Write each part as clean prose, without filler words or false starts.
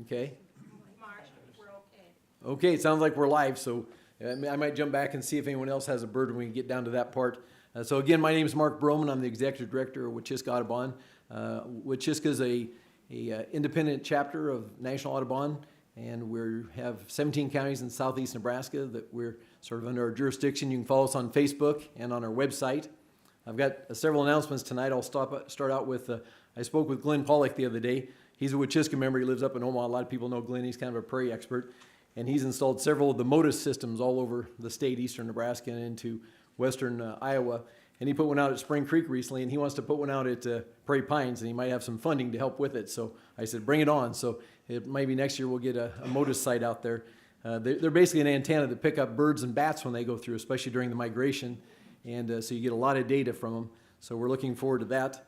Okay. March, we're okay. Okay, it sounds like we're live, so I might jump back and see if anyone else has a bird when we get down to that part. So again, my name is Mark Broman. I'm the executive director of Wachiska Audubon. Wachiska is a independent chapter of National Audubon, and we have 17 counties in southeast Nebraska that we're sort of under our jurisdiction. You can follow us on Facebook and on our website. I've got several announcements tonight. I'll start out with, I spoke with Glenn Pollock the other day. He's a Wachiska member. He lives up in Omaha. A lot of people know Glenn. He's kind of a prairie expert. And he's installed several of the Modus systems all over the state, eastern Nebraska and into western Iowa. And he put one out at Spring Creek recently, and he wants to put one out at Prairie Pines, and he might have some funding to help with it. So I said, bring it on. So maybe next year we'll get a Modus site out there. They're basically an antenna that pick up birds and bats when they go through, especially during the migration. And so you get a lot of data from them. So we're looking forward to that.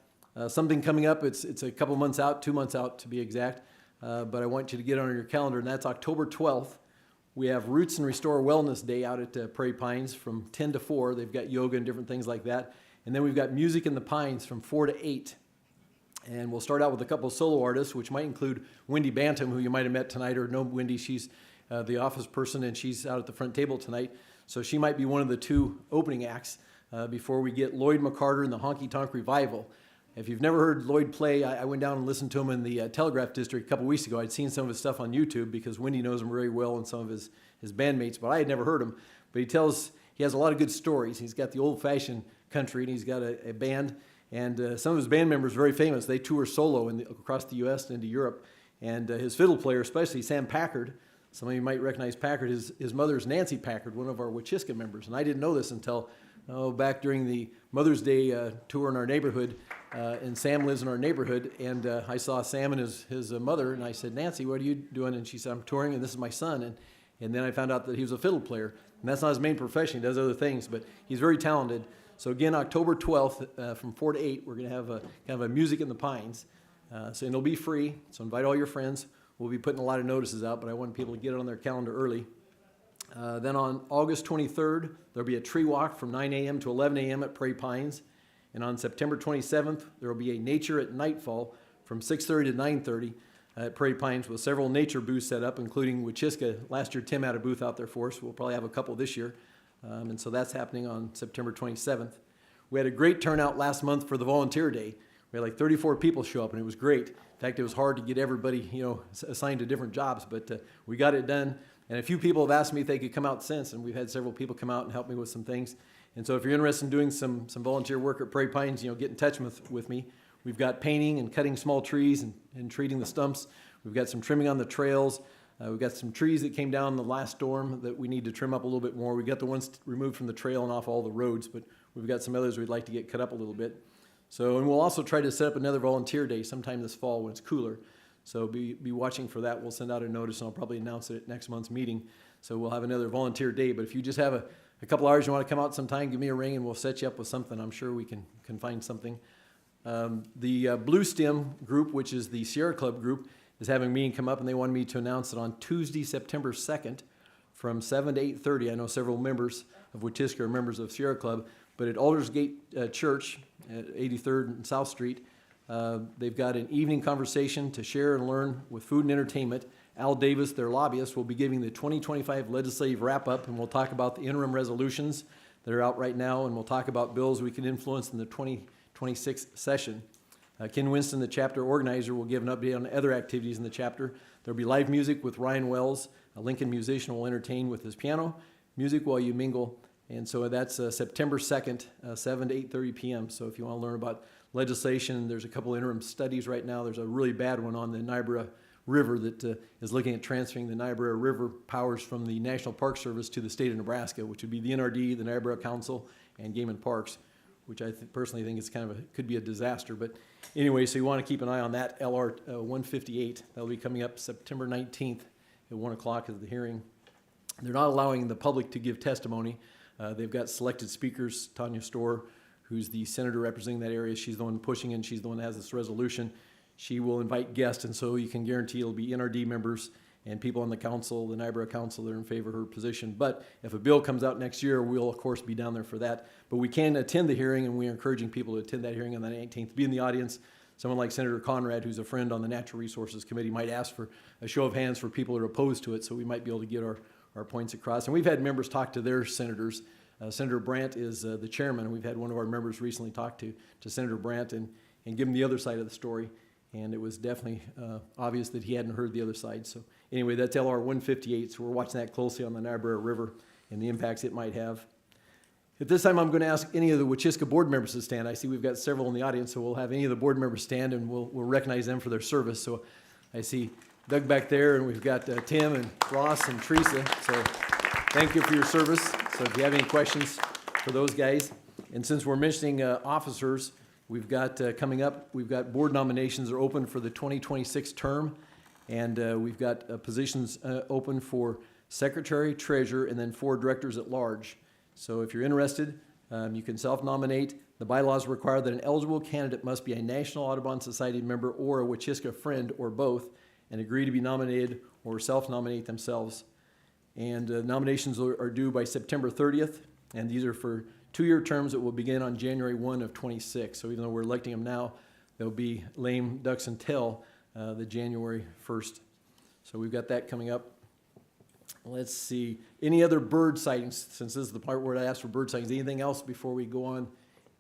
Something coming up, it's a couple months out, 2 months out to be exact. But I want you to get on your calendar, and that's October 12th. We have Roots and Restore Wellness Day out at Prairie Pines from 10 to 4. They've got yoga and different things like that. And then we've got Music in the Pines from 4 to 8. And we'll start out with a couple of solo artists, which might include Wendy Bantam, who you might have met tonight, or know Wendy. She's the office person, and she's out at the front table tonight. So she might be one of the two opening acts before we get Lloyd McCarter and the Honky Tonk Revival. If you've never heard Lloyd play, I went down and listened to him in the Telegraph District a couple weeks ago. I'd seen some of his stuff on YouTube because Wendy knows him very well and some of his bandmates, but I had never heard him. But he has a lot of good stories. He's got the old-fashioned country, and he's got a band, and some of his band members are very famous. They tour solo across the U.S. and into Europe. And his fiddle player, especially Sam Packard, some of you might recognize Packard. His mother is Nancy Packard, one of our Wachiska members, and I didn't know this until back during the Mother's Day tour in our neighborhood, and Sam lives in our neighborhood, and I saw Sam and his mother, and I said, Nancy, what are you doing? And she said, I'm touring, and this is my son. And then I found out that he was a fiddle player, and that's not his main profession. He does other things, but he's very talented. So again, October 12th from 4 to 8, we're going to have kind of a Music in the Pines, and it'll be free, so invite all your friends. We'll be putting a lot of notices out, but I want people to get it on their calendar early. Then on August 23rd, there'll be a tree walk from 9 a.m. to 11 a.m. at Prairie Pines. And on September 27th, there will be a Nature at Nightfall from 6:30 to 9:30 at Prairie Pines with several nature booths set up, including Wachiska. Last year, Tim had a booth out there for us. We'll probably have a couple this year. And so that's happening on September 27th. We had a great turnout last month for the Volunteer Day. We had like 34 people show up, and it was great. In fact, it was hard to get everybody, assigned to different jobs, but we got it done. And a few people have asked me if they could come out since, and we've had several people come out and help me with some things. And so if you're interested in doing some volunteer work at Prairie Pines, get in touch with me. We've got painting and cutting small trees and treating the stumps. We've got some trimming on the trails. We've got some trees that came down in the last storm that we need to trim up a little bit more. We got the ones removed from the trail and off all the roads, but we've got some others we'd like to get cut up a little bit. So, and we'll also try to set up another volunteer day sometime this fall when it's cooler. So be watching for that. We'll send out a notice, and I'll probably announce it at next month's meeting. So we'll have another volunteer day. But if you just have a couple hours you want to come out sometime, give me a ring, and we'll set you up with something. I'm sure we can find something. The Blue Stem group, which is the Sierra Club group, is having a meeting come up, and they wanted me to announce it on Tuesday, September 2nd from 7 to 8:30. I know several members of Wachiska are members of Sierra Club, but at Aldersgate Church at 83rd and South Street, they've got an evening conversation to share and learn with food and entertainment. Al Davis, their lobbyist, will be giving the 2025 legislative wrap-up, and we'll talk about the interim resolutions that are out right now, and we'll talk about bills we can influence in the 2026 session. Ken Winston, the chapter organizer, will give an update on other activities in the chapter. There'll be live music with Ryan Wells. A Lincoln musician will entertain with his piano, music while you mingle. And so that's September 2nd, 7 to 8:30 p.m. So if you want to learn about legislation, there's a couple interim studies right now. There's a really bad one on the Niobrara River that is looking at transferring the Niobrara River powers from the National Park Service to the state of Nebraska, which would be the NRD, the Niobrara Council, and Game and Parks, which I personally think is could be a disaster. But anyway, so you want to keep an eye on that. LR 158, that'll be coming up September 19th at 1 o'clock is the hearing. They're not allowing the public to give testimony. They've got selected speakers. Tanya Storr, who's the senator representing that area, she's the one pushing, and she's the one that has this resolution. She will invite guests, and so you can guarantee it'll be NRD members and people on the council, the Niobrara Council, that are in favor of her position. But if a bill comes out next year, we'll, of course, be down there for that. But we can attend the hearing, and we're encouraging people to attend that hearing on the 19th. Be in the audience. someone like Senator Conrad, who's a friend on the Natural Resources Committee, might ask for a show of hands for people that are opposed to it, so we might be able to get our points across. And we've had members talk to their senators. Senator Brandt is the chairman. We've had one of our members recently talk to Senator Brandt and give him the other side of the story. And it was definitely obvious that he hadn't heard the other side. So anyway, that's LR 158. So we're watching that closely on the Niobrara River and the impacts it might have. At this time, I'm going to ask any of the Wachiska board members to stand. I see we've got several in the audience, so we'll have any of the board members stand, and we'll recognize them for their service. So I see Doug back there, and we've got Tim and Ross and Teresa. So thank you for your service. So if you have any questions for those guys. And since we're mentioning officers, we've got coming up, we've got board nominations are open for the 2026 term, and we've got positions open for secretary, treasurer, and then 4 directors at large. So if you're interested, you can self-nominate. The bylaws require that an eligible candidate must be a National Audubon Society member or a Wachiska friend or both, and agree to be nominated or self-nominate themselves. And nominations are due by September 30th, and these are for 2-year terms that will begin on January 1 of 26. So even though we're electing them now, they'll be lame ducks until the January 1st. So we've got that coming up. Let's see. Any other bird sightings, since this is the part where I asked for bird sightings? Anything else before we go on?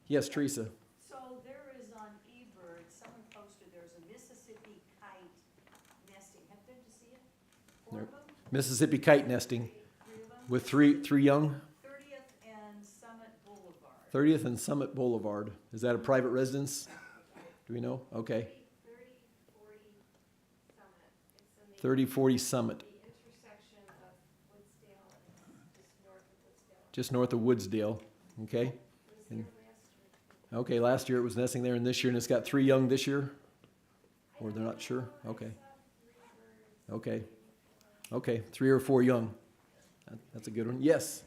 Yes, Teresa. So there is on eBird, someone posted there's a Mississippi kite nesting. Have you been to see it? 4 of them? Mississippi kite nesting 3 of them? with three young. 30th and Summit Boulevard. 30th and Summit Boulevard. Is that a private residence? Do we know? Okay. 3040 Summit. It's in the 3040 Summit, the intersection of Woodsdale and just north of Woodsdale. Okay. It was here last year. Okay, last year it was nesting there, and this year, and it's got 3 young this year? Or they're not sure? Okay. Okay. Okay, 3 or 4 young. That's a good one. Yes?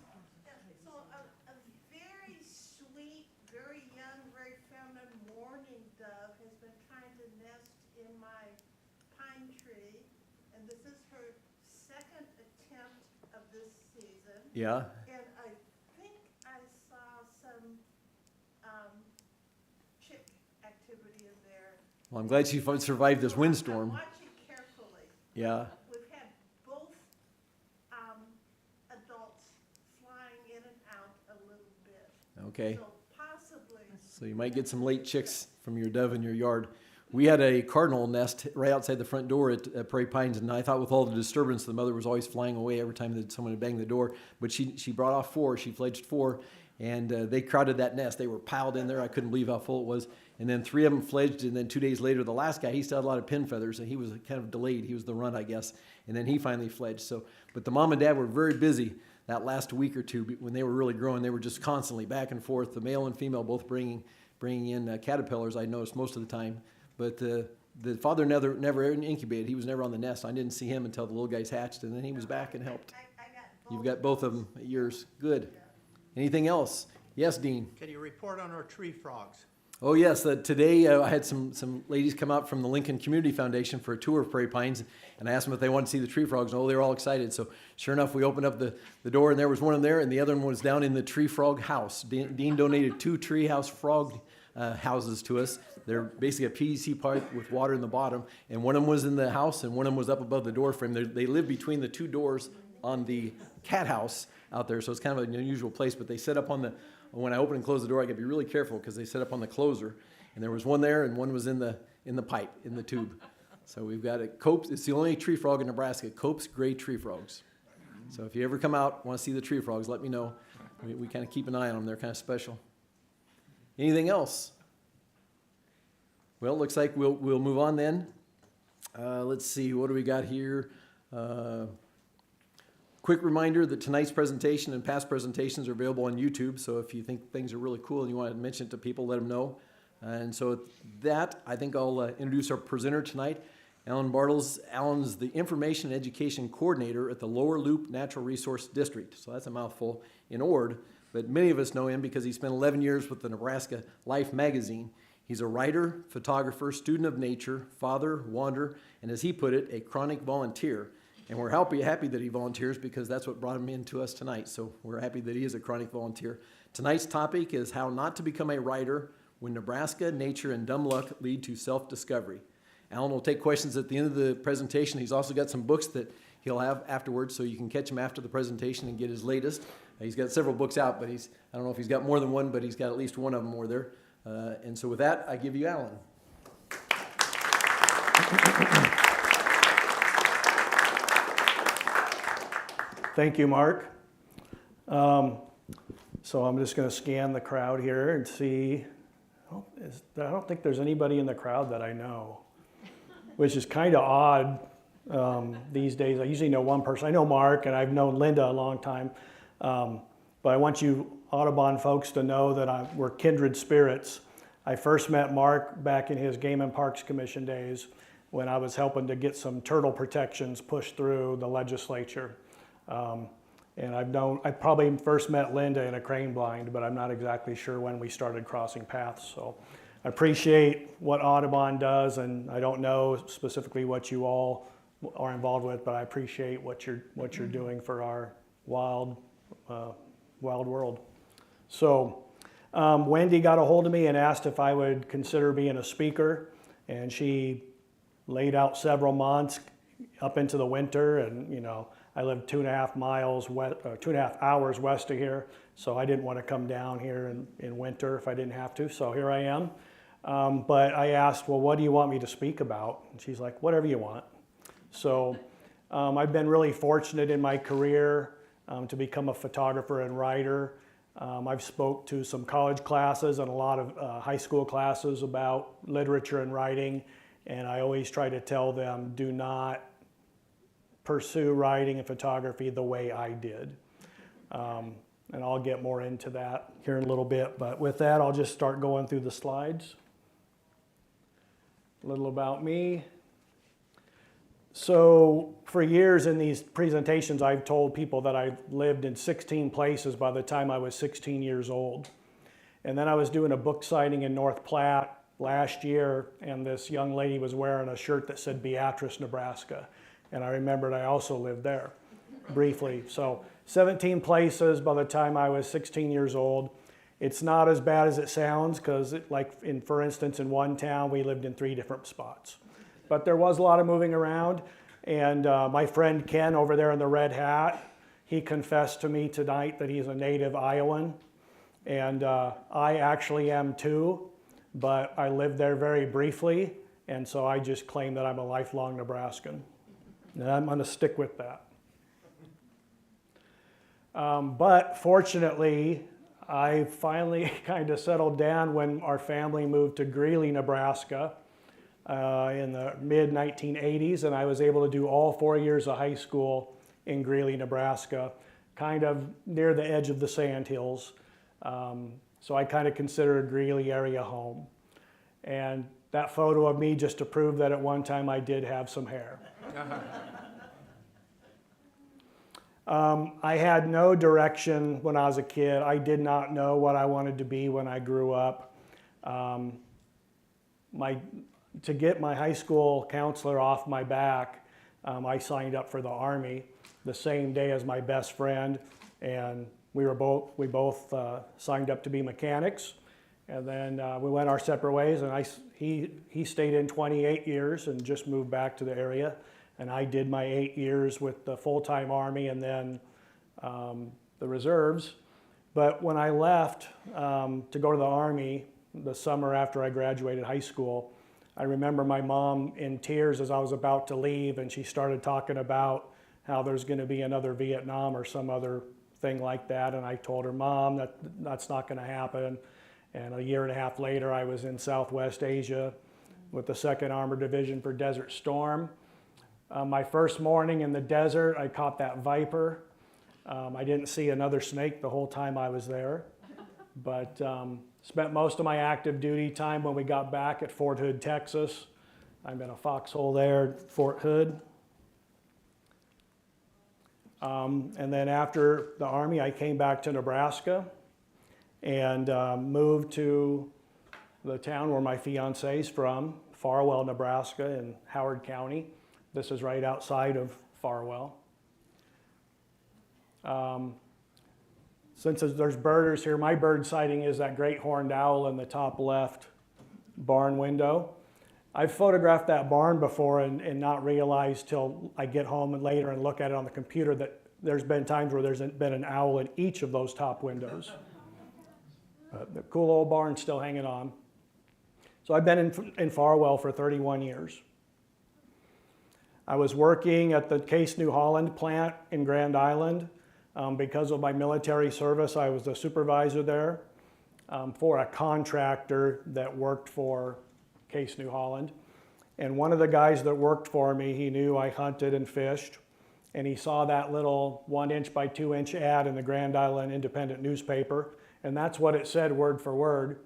So a very sweet, very young, very feminine mourning dove has been trying to nest in my pine tree, and this is her 2nd attempt of this season. Yeah? And I think I saw some chick activity in there. Well, I'm glad she survived this So I'm windstorm. watching carefully. Yeah. We've had both adults flying in and out a little bit. Okay. So possibly. So you might get some late chicks from your dove in your yard. We had a cardinal nest right outside the front door at Prairie Pines, and I thought with all the disturbance, the mother was always flying away every time that someone had banged the door. But she brought off 4. She fledged 4, and they crowded that nest. They were piled in there. I couldn't believe how full it was. And then 3 of them fledged, and then 2 days later, the last guy, he still had a lot of pin feathers, and he was kind of delayed. He was the runt, I guess. And then he finally fledged. So, but the mom and dad were very busy that last week or 2 when they were really growing. They were just constantly back and forth, the male and female both bringing in caterpillars, I noticed most of the time. But the father never incubated. He was never on the nest. I didn't see him until the little guys hatched, and then he was back and helped. I got both. You've got both of them at yours. Good. Anything else? Yes, Dean. Can you report on our tree frogs? Oh, yes. Today I had some ladies come out from the Lincoln Community Foundation for a tour of Prairie Pines, and I asked them if they wanted to see the tree frogs. And, oh, they were all excited. So sure enough, we opened up the door, and there was one in there, and the other one was down in the tree frog house. Dean donated 2 tree house frog houses to us. They're basically a PVC pipe with water in the bottom, and one of them was in the house, and one of them was up above the door frame. They live between the 2 doors on the cat house out there, so it's kind of an unusual place. But they set up on when I open and close the door, I got to be really careful because they set up on the closer, and there was one there, and one was in the pipe, in the tube. So we've got a Cope's. It's the only tree frog in Nebraska. Cope's gray tree frogs. So if you ever come out, want to see the tree frogs, let me know. We kind of keep an eye on them. They're kind of special. Anything else? Well, it looks like we'll move on then. Let's see, what do we got here? Quick reminder that tonight's presentation and past presentations are available on YouTube, so if you think things are really cool and you want to mention it to people, let them know. And so with that, I think I'll introduce our presenter tonight, Alan Bartles. Alan's the Information and Education Coordinator at the Lower Loop Natural Resource District, so that's a mouthful, in Ord, but many of us know him because he spent 11 years with the Nebraska Life magazine. He's a writer, photographer, student of nature, father, wanderer, and as he put it, a chronic volunteer. And we're happy that he volunteers because that's what brought him in to us tonight. So we're happy that he is a chronic volunteer. Tonight's topic is how not to become a writer When Nebraska, Nature, and Dumb Luck Lead to Self-Discovery. Alan will take questions at the end of the presentation. He's also got some books that he'll have afterwards, so you can catch him after the presentation and get his latest. He's got several books out, but I don't know if he's got more than one, but he's got at least one of them more there. And so with that, I give you Alan. Thank you, Mark. So I'm just going to scan the crowd here and see. I don't think there's anybody in the crowd that I know, which is kind of odd these days. I usually know one person. I know Mark, and I've known Linda a long time. But I want you Audubon folks to know that we're kindred spirits. I first met Mark back in his Game and Parks Commission days when I was helping to get some turtle protections pushed through the legislature. And I probably first met Linda in a crane blind, but I'm not exactly sure when we started crossing paths. So I appreciate what Audubon does, and I don't know specifically what you all are involved with, but I appreciate what you're doing for our wild world. So Wendy got a hold of me and asked if I would consider being a speaker, and she laid out several months up into the winter, and I live 2.5 hours west of here, so I didn't want to come down here in winter if I didn't have to, so here I am. But I asked, well, what do you want me to speak about? And she's like, whatever you want. So I've been really fortunate in my career to become a photographer and writer. I've spoke to some college classes and a lot of high school classes about literature and writing, and I always try to tell them, do not pursue writing and photography the way I did. And I'll get more into that here in a little bit, but with that, I'll just start going through the slides. A little about me. So for years in these presentations, I've told people that I lived in 16 places by the time I was 16 years old. And then I was doing a book signing in North Platte last year, and this young lady was wearing a shirt that said Beatrice, Nebraska. And I remembered I also lived there briefly. So 17 places by the time I was 16 years old. It's not as bad as it sounds, because for instance, in one town, we lived in 3 different spots. But there was a lot of moving around. And my friend Ken over there in the red hat, he confessed to me tonight that he's a native Iowan. And I actually am too, but I lived there very briefly. And so I just claim that I'm a lifelong Nebraskan. And I'm going to stick with that. But fortunately, I finally kind of settled down when our family moved to Greeley, Nebraska in the mid-1980s, and I was able to do all 4 years of high school in Greeley, Nebraska, kind of near the edge of the Sandhills. So I kind of consider Greeley area home. And that photo of me just to prove that at one time I did have some hair. I had no direction when I was a kid. I did not know what I wanted to be when I grew up. To get my high school counselor off my back, I signed up for the Army the same day as my best friend, and we both signed up to be mechanics. And then we went our separate ways, and he stayed in 28 years and just moved back to the area. And I did my 8 years with the full-time Army and then the reserves. But when I left to go to the Army the summer after I graduated high school, I remember my mom in tears as I was about to leave, and she started talking about how there's going to be another Vietnam or some other thing like that. And I told her, Mom, that's not going to happen. And a year and a half later, I was in Southwest Asia with the 2nd Armored Division for Desert Storm. My first morning in the desert, I caught that viper. I didn't see another snake the whole time I was there, but spent most of my active duty time when we got back at Fort Hood, Texas. I'm in a foxhole there at Fort Hood. And then after the Army, I came back to Nebraska and moved to the town where my fiance's from, Farwell, Nebraska in Howard County. This is right outside of Farwell. Since there's birders here, my bird sighting is that great horned owl in the top left barn window. I've photographed that barn before and not realized till I get home and later and look at it on the computer that there's been times where there's been an owl in each of those top windows. The cool old barn's still hanging on. So I've been in Farwell for 31 years. I was working at the Case New Holland plant in Grand Island. Because of my military service, I was the supervisor there for a contractor that worked for Case New Holland. And one of the guys that worked for me, he knew I hunted and fished. And he saw that little 1-inch by 2-inch ad in the Grand Island Independent newspaper. And that's what it said word for word.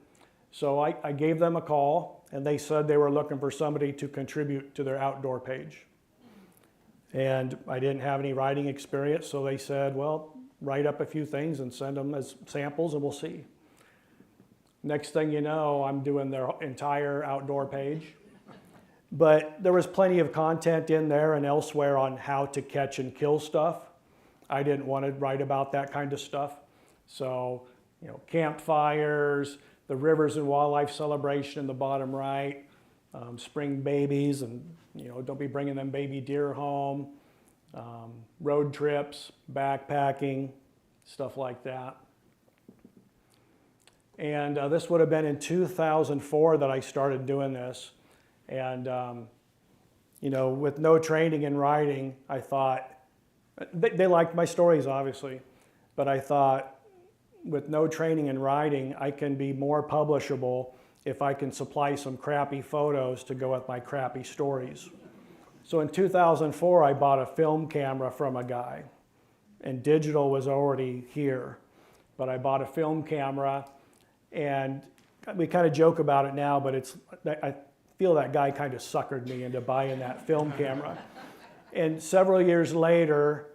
So I gave them a call, and they said they were looking for somebody to contribute to their outdoor page. And I didn't have any writing experience, so they said, well, write up a few things and send them as samples and we'll see. Next thing you know, I'm doing their entire outdoor page. But there was plenty of content in there and elsewhere on how to catch and kill stuff. I didn't want to write about that kind of stuff. So, campfires, the rivers and wildlife celebration in the bottom right, spring babies, and don't be bringing them baby deer home, road trips, backpacking, stuff like that. And this would have been in 2004 that I started doing this. And, with no training in writing, I thought, they liked my stories, obviously, but I thought, with no training in writing, I can be more publishable if I can supply some crappy photos to go with my crappy stories. So in 2004, I bought a film camera from a guy, and digital was already here. But I bought a film camera, and we kind of joke about it now, but I feel that guy kind of suckered me into buying that film camera. And several years later,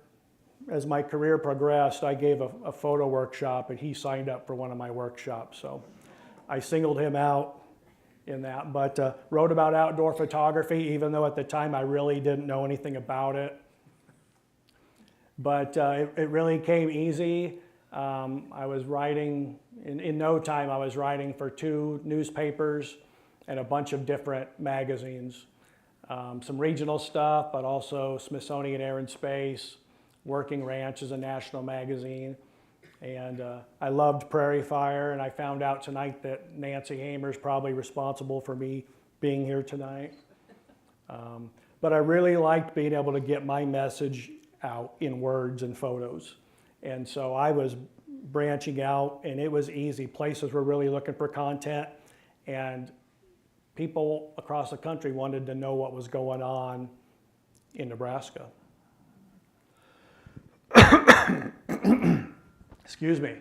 as my career progressed, I gave a photo workshop, and he signed up for one of my workshops. So I singled him out in that, but wrote about outdoor photography, even though at the time I really didn't know anything about it. But it really came easy. I was writing, in no time, I was writing for 2 newspapers and a bunch of different magazines. Some regional stuff, but also Smithsonian Air and Space, Working Ranch is a national magazine. And I loved Prairie Fire, and I found out tonight that Nancy Hamer's probably responsible for me being here tonight. But I really liked being able to get my message out in words and photos. And so I was branching out, and it was easy. Places were really looking for content, and people across the country wanted to know what was going on in Nebraska. Excuse me.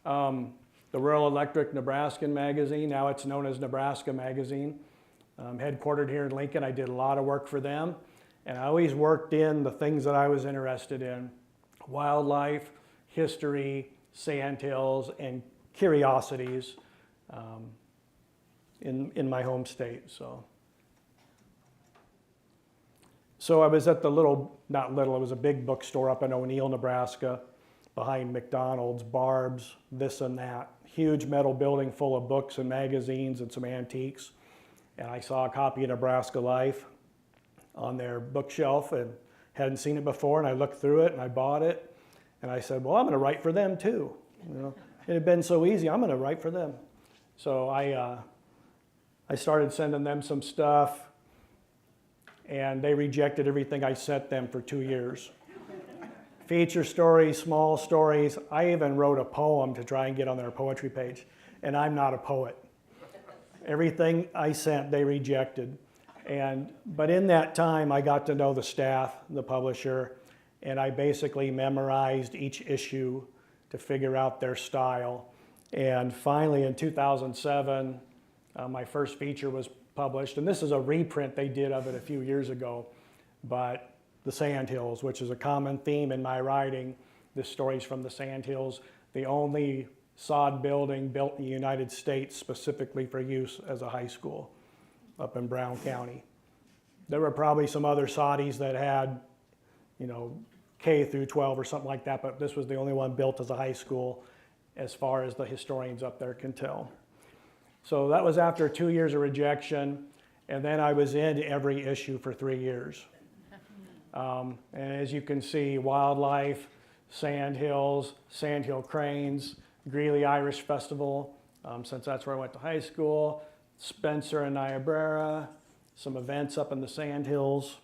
The Rural Electric Nebraskan magazine, now it's known as Nebraska Magazine, headquartered here in Lincoln. I did a lot of work for them, and I always worked in the things that I was interested in: wildlife, history, sandhills, and curiosities in my home state. So I was at the it was a big bookstore up in O'Neill, Nebraska, behind McDonald's, Barb's, this and that. Huge metal building full of books and magazines and some antiques. And I saw a copy of Nebraska Life on their bookshelf and hadn't seen it before, and I looked through it and I bought it. And I said, well, I'm gonna write for them too. It had been so easy, I'm gonna write for them. So I started sending them some stuff, and they rejected everything I sent them for 2 years. Feature stories, small stories. I even wrote a poem to try and get on their poetry page, and I'm not a poet. Everything I sent, they rejected. But in that time, I got to know the staff, the publisher, and I basically memorized each issue to figure out their style. And finally, in 2007, my first feature was published, and this is a reprint they did of it a few years ago, but the Sandhills, which is a common theme in my writing. This story's from the Sandhills, the only sod building built in the United States specifically for use as a high school up in Brown County. There were probably some other soddies that had, K through 12 or something like that, but this was the only one built as a high school as far as the historians up there can tell. So that was after 2 years of rejection, and then I was in every issue for 3 years. And as you can see, wildlife, sandhill cranes, Greeley Irish Festival, since that's where I went to high school, Spencer and Niobrara, some events up in the sandhills.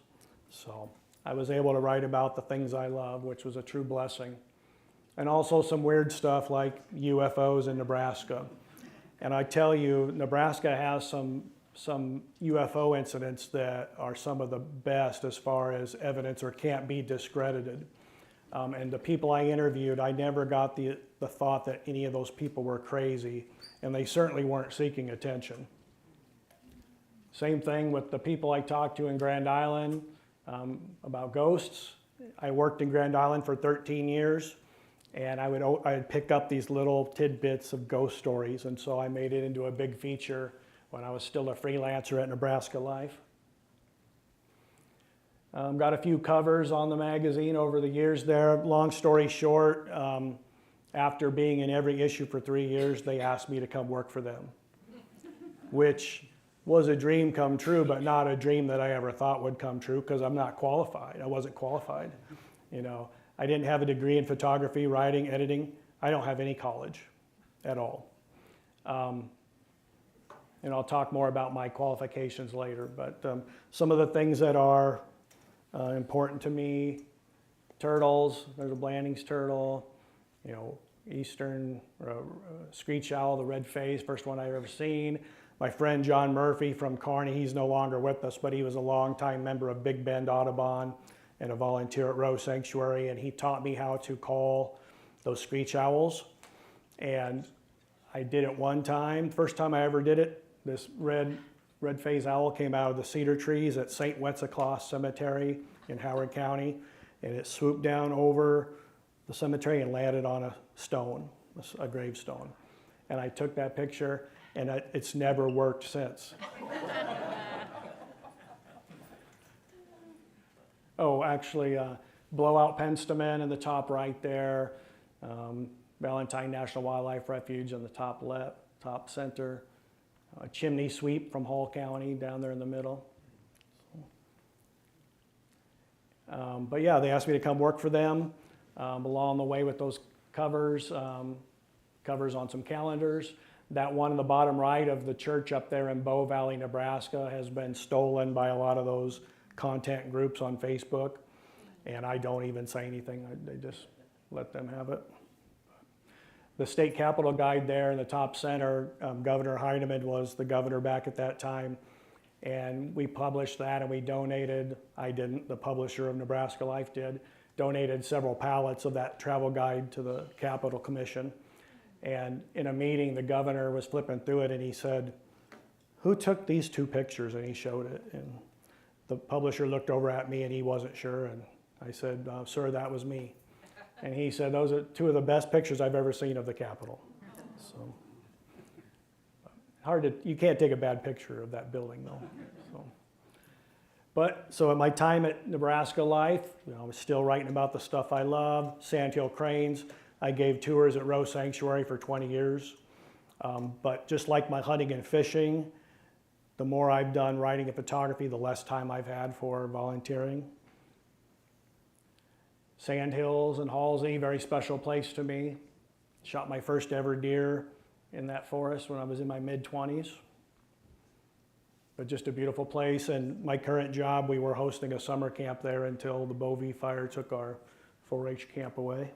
So I was able to write about the things I love, which was a true blessing. And also some weird stuff like UFOs in Nebraska. And I tell you, Nebraska has some UFO incidents that are some of the best as far as evidence or can't be discredited. And the people I interviewed, I never got the thought that any of those people were crazy, and they certainly weren't seeking attention. Same thing with the people I talked to in Grand Island about ghosts. I worked in Grand Island for 13 years, and I'd pick up these little tidbits of ghost stories, and so I made it into a big feature when I was still a freelancer at Nebraska Life. Got a few covers on the magazine over the years there. Long story short, after being in every issue for 3 years, they asked me to come work for them, which was a dream come true, but not a dream that I ever thought would come true because I'm not qualified. I wasn't qualified. You know, I didn't have a degree in photography, writing, editing. I don't have any college at all. And I'll talk more about my qualifications later, but some of the things that are important to me, turtles, there's a Blandings turtle, you know, eastern screech owl, the red face, first one I've ever seen. My friend John Murphy from Kearney, he's no longer with us, but he was a longtime member of Big Bend Audubon and a volunteer at Rose Sanctuary, and he taught me how to call those screech owls. And I did it one time. First time I ever did it, this red-faced owl came out of the cedar trees at St. Wenceslas Cemetery in Howard County, and it swooped down over the cemetery and landed on a stone, a gravestone. And I took that picture, and it's never worked since. Oh, actually, blowout penstemon in the top right there, Valentine National Wildlife Refuge in the top left, top center, a chimney sweep from Hall County down there in the middle. But yeah, they asked me to come work for them along the way with those covers, covers on some calendars. That one in the bottom right of the church up there in Bow Valley, Nebraska has been stolen by a lot of those content groups on Facebook, and I don't even say anything. They just let them have it. The state capitol guide there in the top center, Governor Heinemann was the governor back at that time, and we published that and we donated, I didn't, the publisher of Nebraska Life did, donated several pallets of that travel guide to the Capitol Commission. And in a meeting, the governor was flipping through it and he said, "Who took these two pictures?" And he showed it. And the publisher looked over at me and he wasn't sure. And I said, "Sir, that was me." And he said, "Those are two of the best pictures I've ever seen of the Capitol." So you can't take a bad picture of that building though. So at my time at Nebraska Life, I was still writing about the stuff I love, sandhill cranes. I gave tours at Rose Sanctuary for 20 years. But just like my hunting and fishing, the more I've done writing and photography, the less time I've had for volunteering. Sandhills and Halsey, very special place to me. Shot my first ever deer in that forest when I was in my mid-20s. But just a beautiful place, and my current job, we were hosting a summer camp there until the Bovee fire took our 4-H camp away.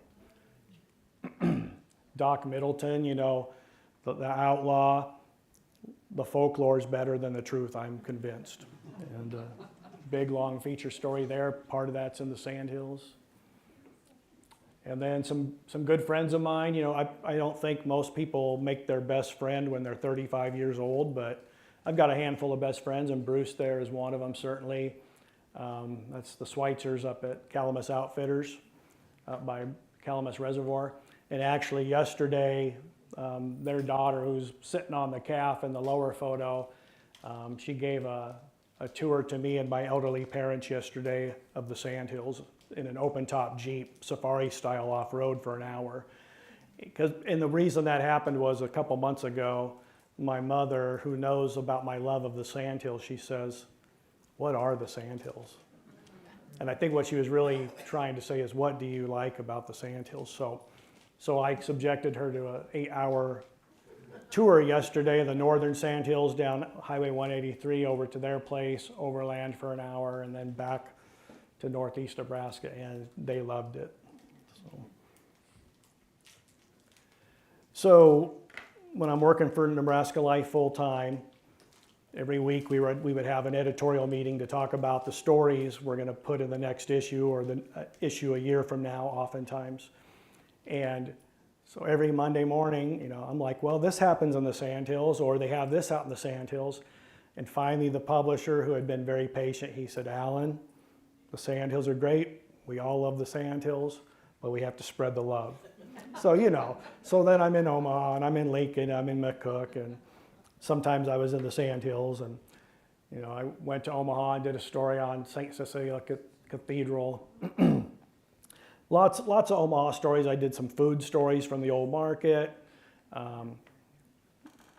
Doc Middleton, the outlaw, the folklore is better than the truth, I'm convinced. And big, long feature story there. Part of that's in the Sandhills. And then some good friends of mine. I don't think most people make their best friend when they're 35 years old, but I've got a handful of best friends, and Bruce there is one of them, certainly. That's the Schweitzers up at Calamus Outfitters, up by Calamus Reservoir. And actually yesterday, their daughter, who's sitting on the calf in the lower photo, she gave a a tour to me and my elderly parents yesterday of the Sandhills in an open-top Jeep, safari-style off-road for an hour. And the reason that happened was a couple months ago, my mother, who knows about my love of the Sandhills, she says, "What are the Sandhills?" And I think what she was really trying to say is, what do you like about the Sandhills? So I subjected her to an 8-hour tour yesterday of the northern Sandhills down Highway 183 over to their place, overland for an hour, and then back to northeast Nebraska, and they loved it. So when I'm working for Nebraska Life full time, every week we would have an editorial meeting to talk about the stories we're going to put in the next issue or the issue a year from now, oftentimes. And so every Monday morning, you know, I'm like, well, this happens in the Sandhills, or they have this out in the Sandhills. And finally, the publisher, who had been very patient, he said, "Alan, the Sandhills are great. We all love the Sandhills, but we have to spread the love." So, you know, so then I'm in Omaha, and I'm in Lincoln, I'm in McCook, and sometimes I was in the Sandhills. And, you know, I went to Omaha and did a story on St. Cecilia Cathedral. Lots of Omaha stories. I did some food stories from the old market.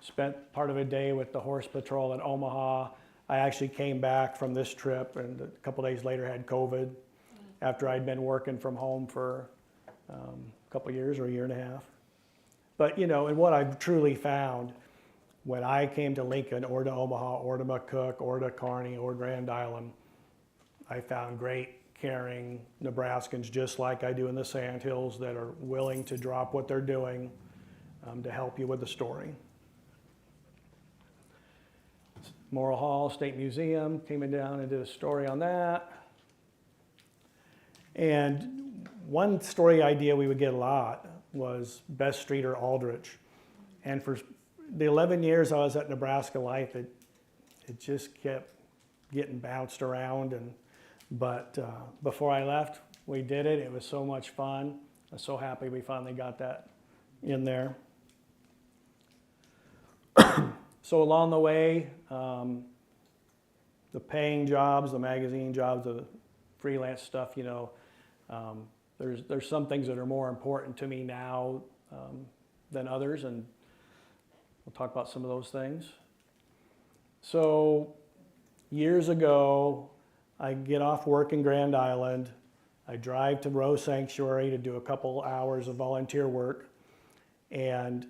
Spent part of a day with the horse patrol in Omaha. I actually came back from this trip, and a couple days later had COVID after I'd been working from home for a couple years or a year and a half. But, you know, and what I've truly found when I came to Lincoln or to Omaha or to McCook or to Kearney or Grand Island, I found great, caring Nebraskans, just like I do in the Sandhills, that are willing to drop what they're doing to help you with the story. Morrill Hall State Museum, came in down and did a story on that. And one story idea we would get a lot was Best Street or Aldrich. And for the 11 years I was at Nebraska Life, it just kept getting bounced around. But before I left, we did it. It was so much fun. I'm so happy we finally got that in there. So along the way, the paying jobs, the magazine jobs, the freelance stuff, you know, there's some things that are more important to me now than others, and we'll talk about some of those things. So years ago, I get off work in Grand Island. I drive to Rose Sanctuary to do a couple hours of volunteer work, and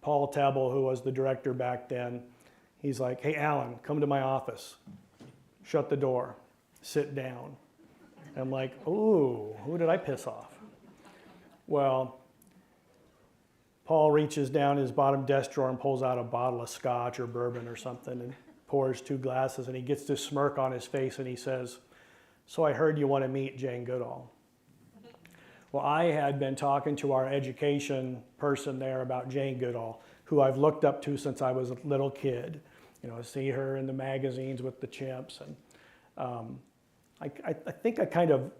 Paul Tebble, who was the director back then, he's like, "Hey, Alan, come to my office. Shut the door. Sit down." I'm like, "Ooh, who did I piss off?" Well, Paul reaches down his bottom desk drawer and pulls out a bottle of scotch or bourbon or something and pours 2 glasses, and he gets this smirk on his face, and he says, "So I heard you want to meet Jane Goodall." Well, I had been talking to our education person there about Jane Goodall, who I've looked up to since I was a little kid. You know, I see her in the magazines with the chimps, and I think I kind of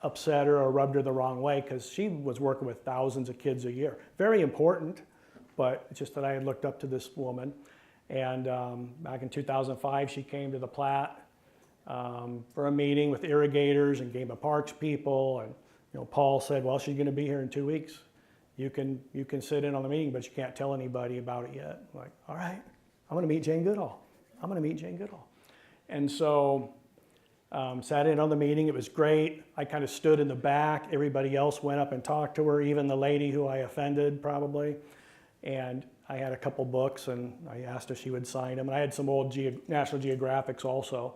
upset her or rubbed her the wrong way, because she was working with thousands of kids a year. Very important, but it's just that I had looked up to this woman. And back in 2005, she came to the Platte for a meeting with irrigators and Game of Parks people. And you know, Paul said, "Well, she's going to be here in 2 weeks. You can sit in on the meeting, but you can't tell anybody about it yet." I'm like, "All right, I'm going to meet Jane Goodall. I'm going to meet Jane Goodall." And so sat in on the meeting. It was great. I kind of stood in the back. Everybody else went up and talked to her, even the lady who I offended probably. And I had a couple books, and I asked if she would sign them. And I had some old National Geographics also.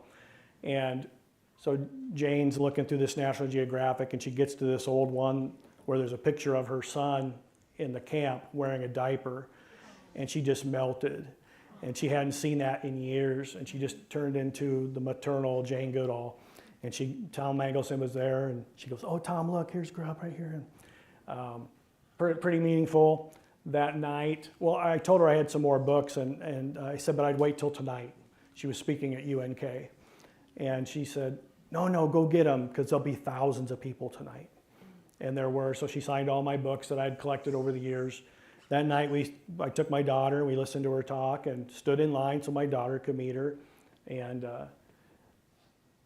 And so Jane's looking through this National Geographic, and she gets to this old one where there's a picture of her son in the camp wearing a diaper, and she just melted. And she hadn't seen that in years, and she just turned into the maternal Jane Goodall. And Tom Mangelson was there, and she goes, "Oh, Tom, look, here's Grub right here." And pretty meaningful. That night, well, I told her I had some more books, and I said, but I'd wait till tonight. She was speaking at UNK. And she said, no, go get them, because there'll be thousands of people tonight. And there were, so she signed all my books that I'd collected over the years. That night, I took my daughter, we listened to her talk, and stood in line so my daughter could meet her. And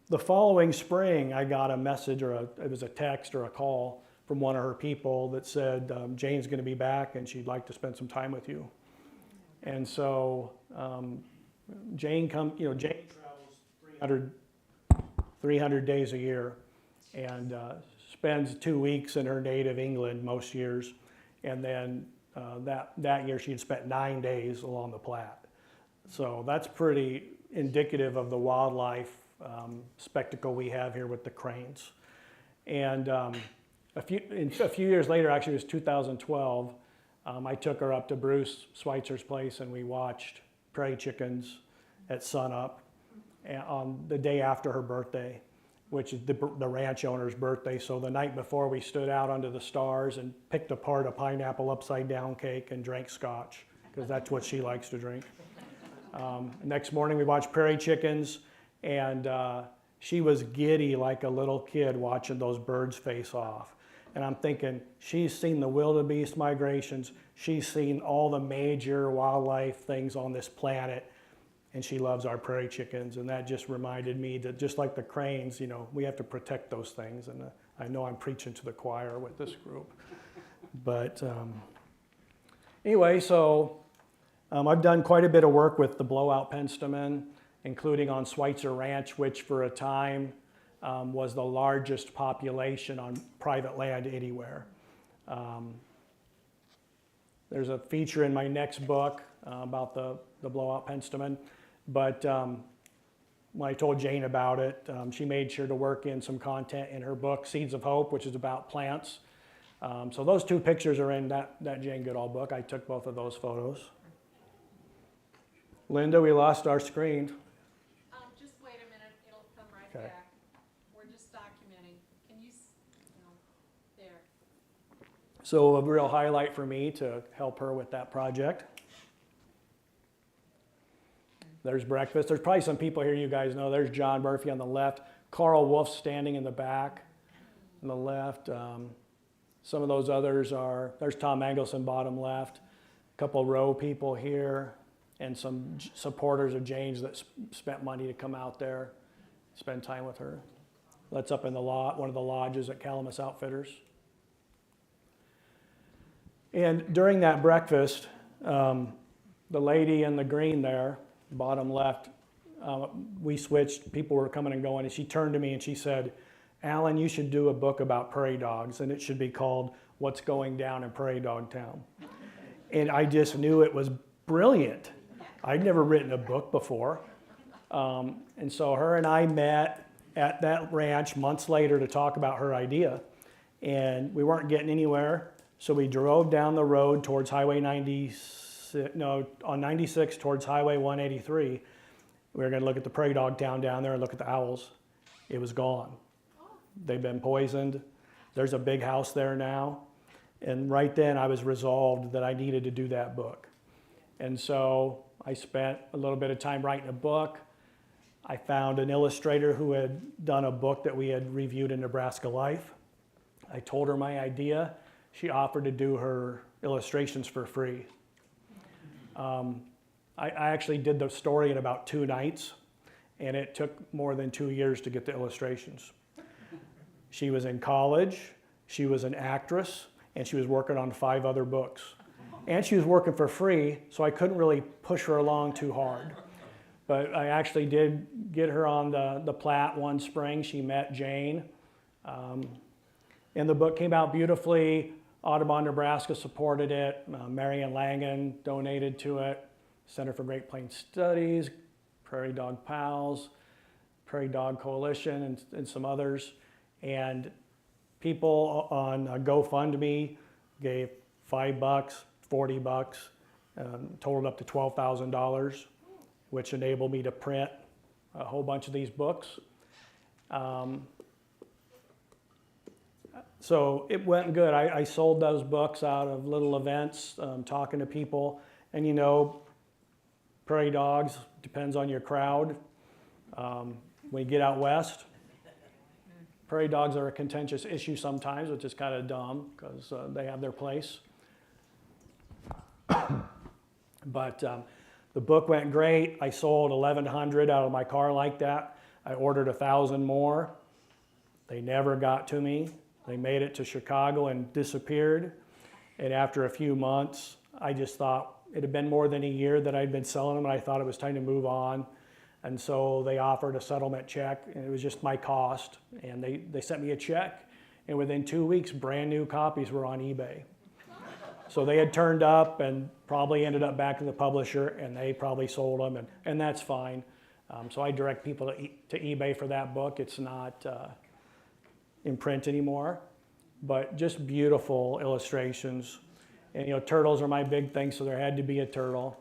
the following spring, I got a message, it was a text or a call from one of her people that said, Jane's going to be back and she'd like to spend some time with you. And so Jane travels 300 days a year and spends 2 weeks in her native England most years. And then that year she had spent 9 days along the Platte. So that's pretty indicative of the wildlife spectacle we have here with the cranes. And a few years later, actually it was 2012, I took her up to Bruce Schweitzer's place and we watched prairie chickens at sunup on the day after her birthday, which is the ranch owner's birthday. So the night before we stood out under the stars and picked apart a pineapple upside down cake and drank scotch, because that's what she likes to drink. Next morning we watched prairie chickens, and she was giddy like a little kid watching those birds face off. And I'm thinking, she's seen the wildebeest migrations, she's seen all the major wildlife things on this planet, and she loves our prairie chickens. And that just reminded me that just like the cranes, you know, we have to protect those things. And I know I'm preaching to the choir with this group. But anyway, so I've done quite a bit of work with the blowout penstemon, including on Schweitzer Ranch, which for a time was the largest population on private land anywhere. There's a feature in my next book about the blowout penstemon, but when I told Jane about it, she made sure to work in some content in her book, Seeds of Hope, which is about plants. So those 2 pictures are in that Jane Goodall book. I took both of those photos. Linda, we lost our screen. Just wait a minute, it'll come right Okay. back. We're just documenting. Can you, there. So a real highlight for me to help her with that project. There's breakfast. There's probably some people here you guys know. There's John Murphy on the left. Carl Wolf standing in the back on the left. Some of those others there's Tom Angelson bottom left. A couple row people here, and some supporters of Jane's that spent money to come out there, spend time with her. That's up in the lot, one of the lodges at Calamus Outfitters. And during that breakfast, the lady in the green there, bottom left, we switched, people were coming and going, and she turned to me and she said, Alan, you should do a book about prairie dogs, and it should be called What's Going Down in Prairie Dog Town. And I just knew it was brilliant. I'd never written a book before. And so her and I met at that ranch months later to talk about her idea. And we weren't getting anywhere, so we drove down the road towards Highway 96 towards Highway 183. We were going to look at the prairie dog town down there and look at the owls. It was gone. They've been poisoned. There's a big house there now. And right then I was resolved that I needed to do that book. And so I spent a little bit of time writing a book. I found an illustrator who had done a book that we had reviewed in Nebraska Life. I told her my idea. She offered to do her illustrations for free. I actually did the story in about 2 nights, and it took more than 2 years to get the illustrations. She was in college, she was an actress, and she was working on 5 other books. And she was working for free, so I couldn't really push her along too hard. But I actually did get her on the Platte one spring. She met Jane. And the book came out beautifully. Audubon, Nebraska supported it. Marion Langen donated to it. Center for Great Plains Studies, Prairie Dog Pals, Prairie Dog Coalition, and some others. And people on GoFundMe gave $5, $40, totaled up to $12,000, which enabled me to print a whole bunch of these books. So it went good. I sold those books out of little events, talking to people. And you know, prairie dogs, depends on your crowd. When you get out west, prairie dogs are a contentious issue sometimes, which is kind of dumb because they have their place. But The book went great. I sold 1,100 out of my car like that. I ordered 1,000 more. They never got to me. They made it to Chicago and disappeared. And after a few months, I just thought it had been more than a year that I'd been selling them, and I thought it was time to move on. And so they offered a settlement check, and it was just my cost. And they sent me a check, and within 2 weeks, brand new copies were on eBay. So they had turned up and probably ended up back to the publisher, and they probably sold them, and that's fine. So I direct people to eBay for that book. It's not in print anymore, but just beautiful illustrations. And you know, turtles are my big thing, so there had to be a turtle.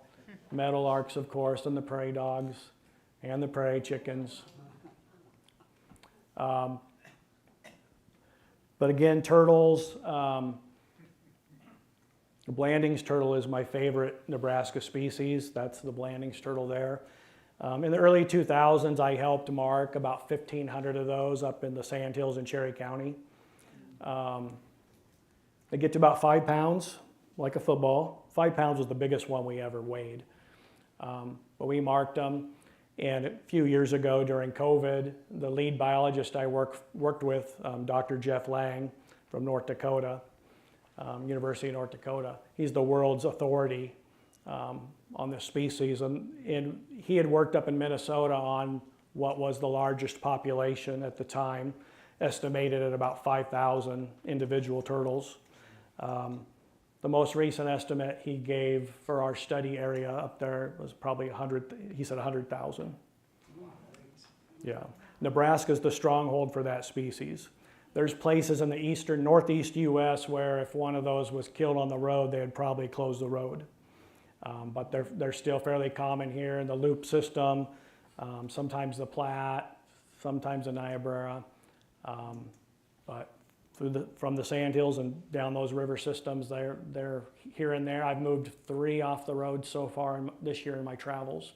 Meadowlarks, of course, and the prairie dogs, and the prairie chickens. But again, turtles, the Blandings turtle is my favorite Nebraska species. That's the Blandings turtle there. In the early 2000s, I helped mark about 1,500 of those up in the Sandhills in Cherry County. They get to about 5 pounds, like a football. 5 pounds was the biggest one we ever weighed. But we marked them, and a few years ago during COVID, the lead biologist I worked with, Dr. Jeff Lang from North Dakota, University of North Dakota, he's the world's authority on this species, and he had worked up in Minnesota on what was the largest population at the time, estimated at about 5,000 individual turtles. The most recent estimate he gave for our study area up there was probably 100, he said 100,000. Yeah, Nebraska's the stronghold for that species. There's places in the northeast US where if one of those was killed on the road, they would probably close the road. But they're still fairly common here in the Loop system, sometimes the Platte, sometimes the Niobrara. But from the Sandhills and down those river systems, they're here and there. I've moved 3 off the road so far this year in my travels.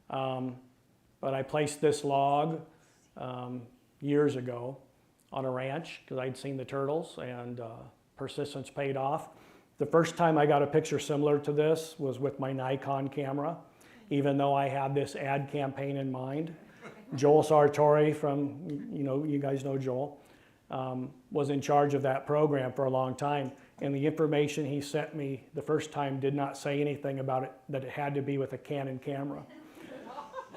But I placed this log years ago on a ranch because I'd seen the turtles, and persistence paid off. The first time I got a picture similar to this was with my Nikon camera, even though I had this ad campaign in mind. Joel Sartori from, you guys know Joel, was in charge of that program for a long time. And the information he sent me the first time did not say anything about it, that it had to be with a Canon camera.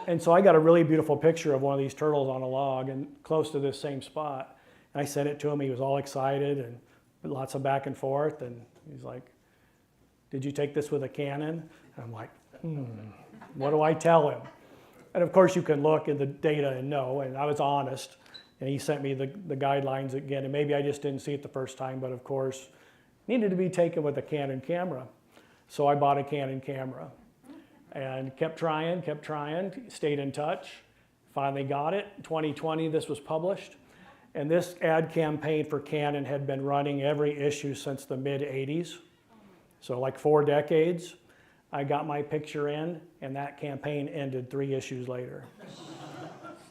And so I got a really beautiful picture of one of these turtles on a log and close to this same spot. And I sent it to him. He was all excited and lots of back and forth. And he's like, "Did you take this with a Canon?" And I'm like, what do I tell him? And of course you can look at the data and know, and I was honest. And he sent me the guidelines again, and maybe I just didn't see it the first time, but of course, needed to be taken with a Canon camera. So I bought a Canon camera and kept trying, stayed in touch, finally got it. 2020, this was published. And this ad campaign for Canon had been running every issue since the mid-'80s. So like 4 decades. I got my picture in, and that campaign ended 3 issues later.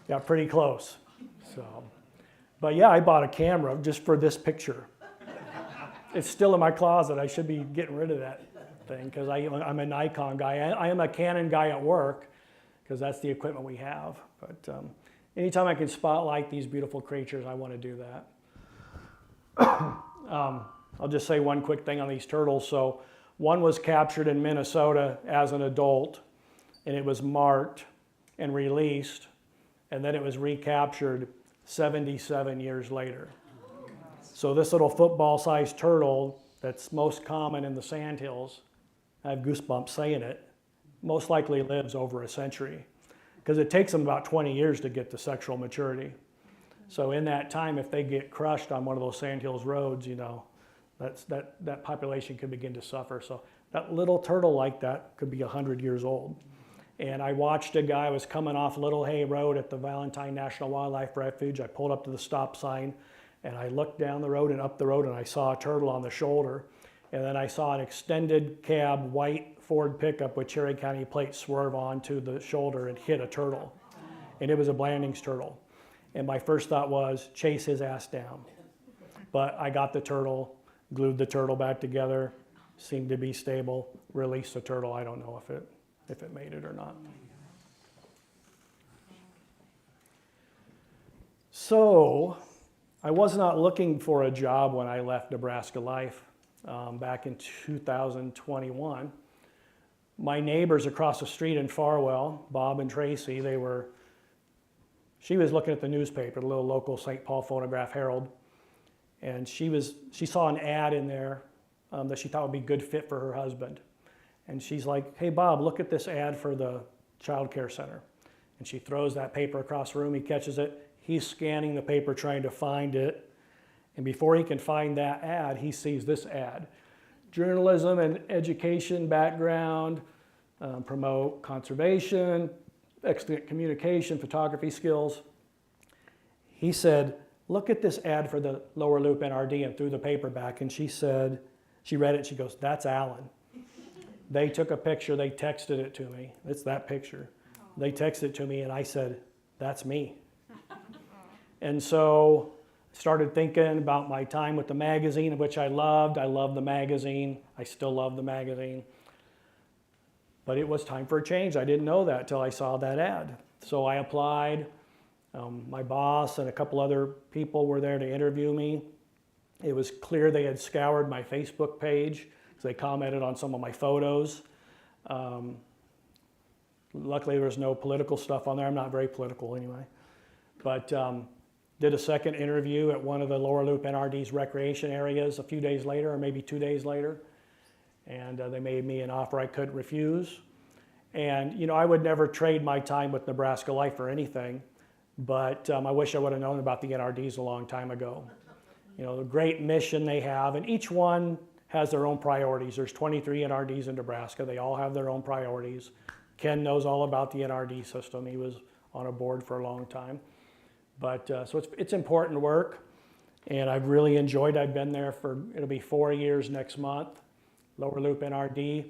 Got pretty close. So, but yeah, I bought a camera just for this picture. It's still in my closet. I should be getting rid of that thing because I'm a Nikon guy. I am a Canon guy at work because that's the equipment we have. But anytime I can spotlight these beautiful creatures, I want to do that. I'll just say one quick thing on these turtles. So one was captured in Minnesota as an adult, and it was marked and released, and then it was recaptured 77 years later. So this little football-sized turtle that's most common in the Sandhills, I have goosebumps saying it, most likely lives over a century because it takes them about 20 years to get to sexual maturity. So in that time, if they get crushed on one of those Sandhills roads, that population could begin to suffer. So that little turtle like that could be 100 years old. And I watched a guy was coming off Little Hay Road at the Valentine National Wildlife Refuge. I pulled up to the stop sign, and I looked down the road and up the road, and I saw a turtle on the shoulder. And then I saw an extended cab white Ford pickup with Cherry County plates swerve onto the shoulder and hit a turtle. And it was a Blandings turtle. And my first thought was, chase his ass down. But I got the turtle, glued the turtle back together, seemed to be stable, released the turtle. I don't know if it if it made it or not. So I was not looking for a job when I left Nebraska Life back in 2021. My neighbors across the street in Farwell, Bob and Tracy, she was looking at the newspaper, the little local St. Paul Phonograph Herald, and she saw an ad in there that she thought would be a good fit for her husband. And she's like, hey Bob, look at this ad for the child care center. And she throws that paper across the room, he catches it, he's scanning the paper trying to find it, and before he can find that ad, he sees this ad. Journalism and education background, promote conservation, excellent communication, photography skills. He said, look at this ad for the Lower Loop NRD, and threw the paper back, and she said, she read it, she goes, that's Alan. They took a picture, they texted it to me. It's that picture. They texted it to me, and I said, that's me. And so started thinking about my time with the magazine, which I loved. I loved the magazine. I still love the magazine. But it was time for a change. I didn't know that till I saw that ad. So I applied. My boss and a couple other people were there to interview me. It was clear they had scoured my Facebook page because they commented on some of my photos. Luckily, there was no political stuff on there. I'm not very political anyway. But did a second interview at one of the Lower Loop NRD's recreation areas a few days later, or maybe 2 days later. And they made me an offer I couldn't refuse. And, you know, I would never trade my time with Nebraska Life for anything, but I wish I would have known about the NRDs a long time ago. You know, the great mission they have, and each one has their own priorities. There's 23 NRDs in Nebraska. They all have their own priorities. Ken knows all about the NRD system. He was on a board for a long time. But so it's important work, and I've really enjoyed it. I've been there it'll be 4 years next month, Lower Loop NRD.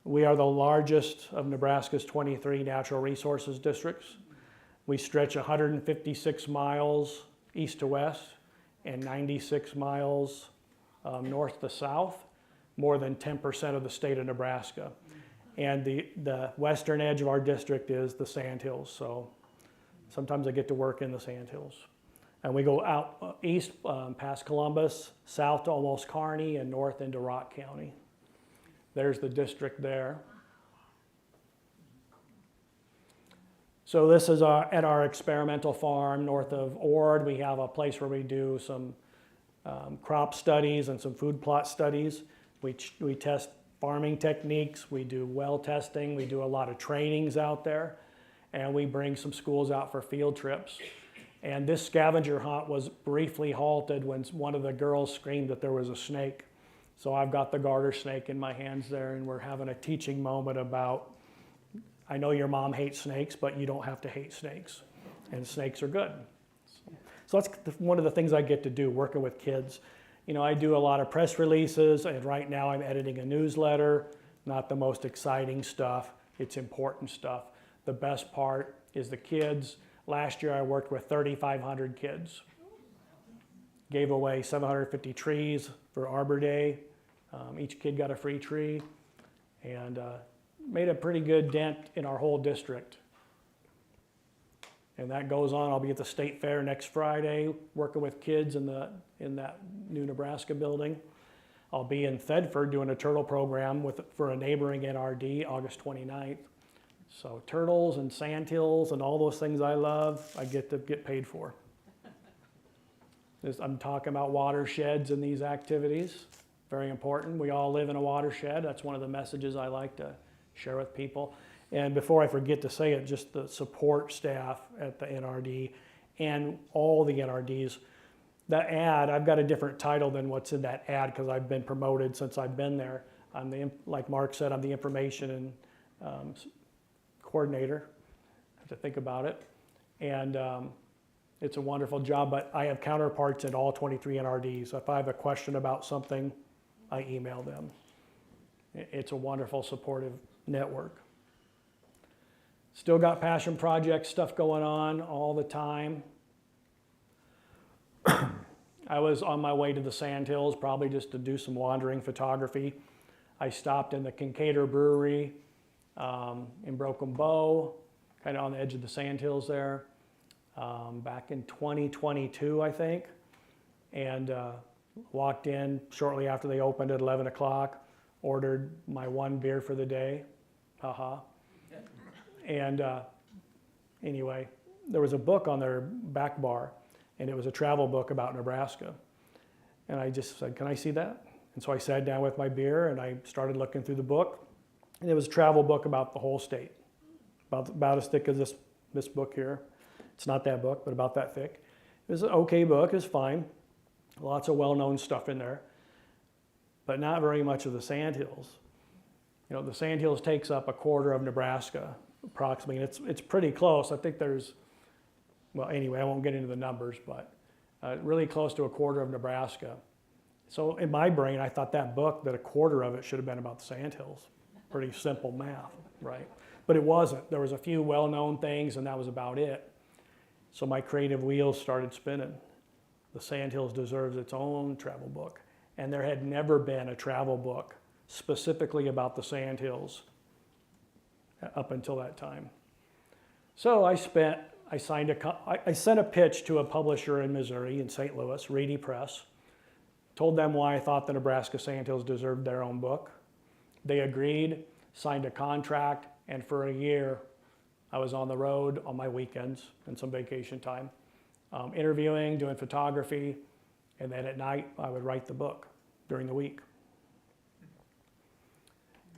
We are the largest of Nebraska's 23 natural resources districts. We stretch 156 miles east to west and 96 miles north to south, more than 10% of the state of Nebraska. And the western edge of our district is the Sandhills, so sometimes I get to work in the Sandhills. And we go out east past Columbus, south to almost Kearney, and north into Rock County. There's the district there. So this is at our experimental farm north of Ord. We have a place where we do some crop studies and some food plot studies. We test farming techniques. We do well testing. We do a lot of trainings out there. And we bring some schools out for field trips. And this scavenger hunt was briefly halted when one of the girls screamed that there was a snake. So I've got the garter snake in my hands there, and we're having a teaching moment about, I know your mom hates snakes, but you don't have to hate snakes. And snakes are good. So that's one of the things I get to do, working with kids. You know, I do a lot of press releases, and right now I'm editing a newsletter. Not the most exciting stuff. It's important stuff. The best part is the kids. Last year I worked with 3,500 kids. Gave away 750 trees for Arbor Day. Each kid got a free tree, and made a pretty good dent in our whole district. And that goes on. I'll be at the State Fair next Friday working with kids in that new Nebraska building. I'll be in Thedford doing a turtle program for a neighboring NRD August 29th. So turtles and sandhills and all those things I love, I get to get paid for. I'm talking about watersheds and these activities. Very important. We all live in a watershed. That's one of the messages I like to share with people. And before I forget to say it, just the support staff at the NRD and all the NRDs. The ad, I've got a different title than what's in that ad because I've been promoted since I've been there. Like Mark said, I'm the information and coordinator. I have to think about it. And it's a wonderful job, but I have counterparts at all 23 NRDs. If I have a question about something, I email them. It's a wonderful supportive network. Still got passion project stuff going on all the time. I was on my way to the Sandhills, probably just to do some wandering photography. I stopped in the Kincaider Brewery in Broken Bow, kind of on the edge of the sandhills there, back in 2022, I think. And walked in shortly after they opened at 11 o'clock, ordered my one beer for the day. Haha. And anyway, there was a book on their back bar, and it was a travel book about Nebraska. And I just said, can I see that? And so I sat down with my beer and I started looking through the book. And it was a travel book about the whole state, about as thick as this book here. It's not that book, but about that thick. It was an okay book, it's fine. Lots of well-known stuff in there, but not very much of the Sandhills. You know, the Sandhills takes up a quarter of Nebraska, approximately, and it's pretty close. I think there's, well, anyway, I won't get into the numbers, but really close to a quarter of Nebraska. So in my brain, I thought that book, that a quarter of it should have been about the Sandhills. Pretty simple math, right? But it wasn't. There was a few well-known things, and that was about it. So my creative wheels started spinning. The Sandhills deserves its own travel book. And there had never been a travel book specifically about the Sandhills up until that time. So I sent a pitch to a publisher in Missouri, in St. Louis, Reedy Press, told them why I thought the Nebraska Sandhills deserved their own book. They agreed, signed a contract, and for a year, I was on the road on my weekends and some vacation time, interviewing, doing photography, and then at night, I would write the book during the week.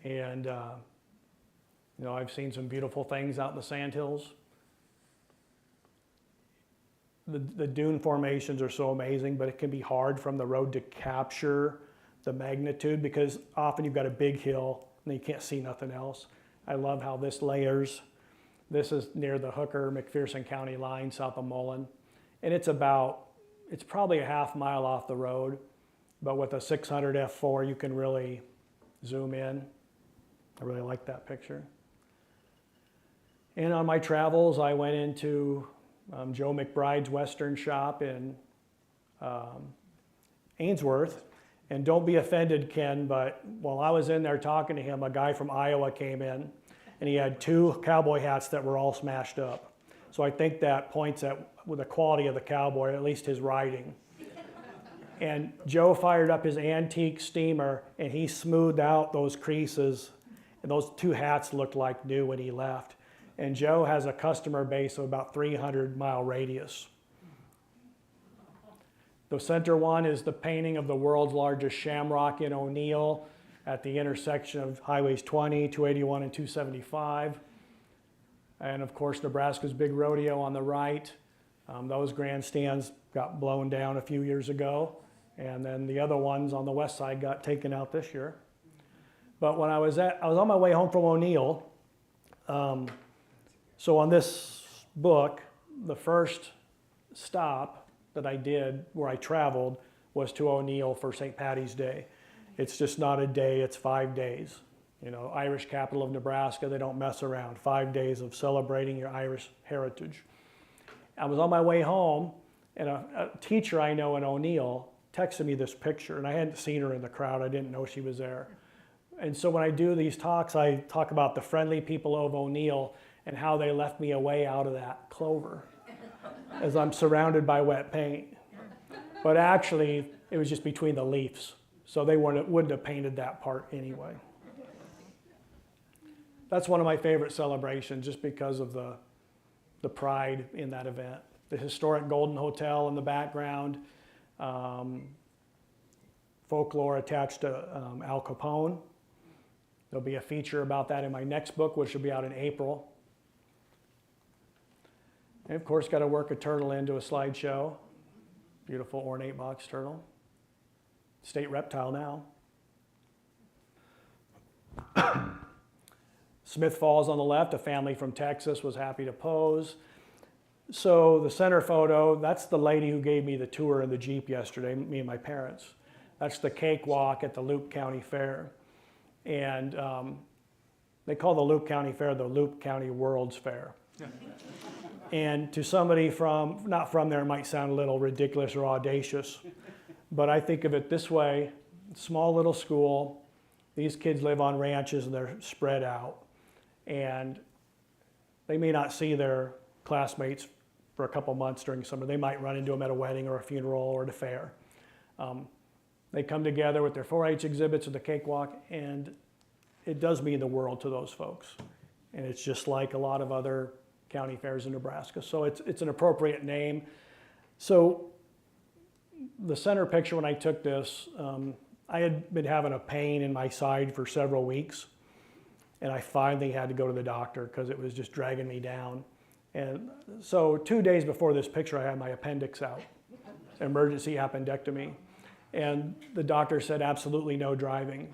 And, you know, I've seen some beautiful things out in the Sandhills. The dune formations are so amazing, but it can be hard from the road to capture the magnitude because often you've got a big hill and you can't see nothing else. I love how this layers. This is near the Hooker-McPherson County line south of Mullen. And it's probably a half mile off the road, but with a 600 f4, you can really zoom in. I really like that picture. And on my travels, I went into Joe McBride's Western shop in Ainsworth. And don't be offended, Ken, but while I was in there talking to him, a guy from Iowa came in, and he had 2 cowboy hats that were all smashed up. So I think that points at the quality of the cowboy, or at least his riding. And Joe fired up his antique steamer, and he smoothed out those creases, and those 2 hats looked like new when he left. And Joe has a customer base of about 300-mile radius. The center one is the painting of the world's largest shamrock in O'Neill at the intersection of highways 20, 281, and 275. And of course, Nebraska's big rodeo on the right. Those grandstands got blown down a few years ago. And then the other ones on the west side got taken out this year. But when I was on my way home from O'Neill. So on this book, the first stop that I did where I traveled was to O'Neill for St. Patty's Day. It's just not a day, it's 5 days. You know, Irish capital of Nebraska, they don't mess around. 5 days of celebrating your Irish heritage. I was on my way home, and a teacher I know in O'Neill texted me this picture, and I hadn't seen her in the crowd. I didn't know she was there. And so when I do these talks, I talk about the friendly people of O'Neill and how they left me away out of that clover as I'm surrounded by wet paint. But actually, it was just between the leaves. So they wouldn't have painted that part anyway. That's one of my favorite celebrations just because of the pride in that event. The historic Golden Hotel in the background, folklore attached to Al Capone. There'll be a feature about that in my next book, which will be out in April. And of course, got to work a turtle into a slideshow. Beautiful ornate box turtle. State reptile now. Smith Falls on the left, a family from Texas was happy to pose. So the center photo, that's the lady who gave me the tour in the Jeep yesterday, me and my parents. That's the cakewalk at the Loup County Fair. And they call the Loup County Fair the Loup County World's Fair. And to somebody not from there, it might sound a little ridiculous or audacious, but I think of it this way: small little school, these kids live on ranches and they're spread out. and they may not see their classmates for a couple months during summer. They might run into them at a wedding or a funeral or at a fair. They come together with their 4-H exhibits or the cakewalk, and it does mean the world to those folks. And it's just like a lot of other county fairs in Nebraska. So it's an appropriate name. So the center picture when I took this, I had been having a pain in my side for several weeks, and I finally had to go to the doctor because it was just dragging me down. And so 2 days before this picture, I had my appendix out, emergency appendectomy. And the doctor said absolutely no driving.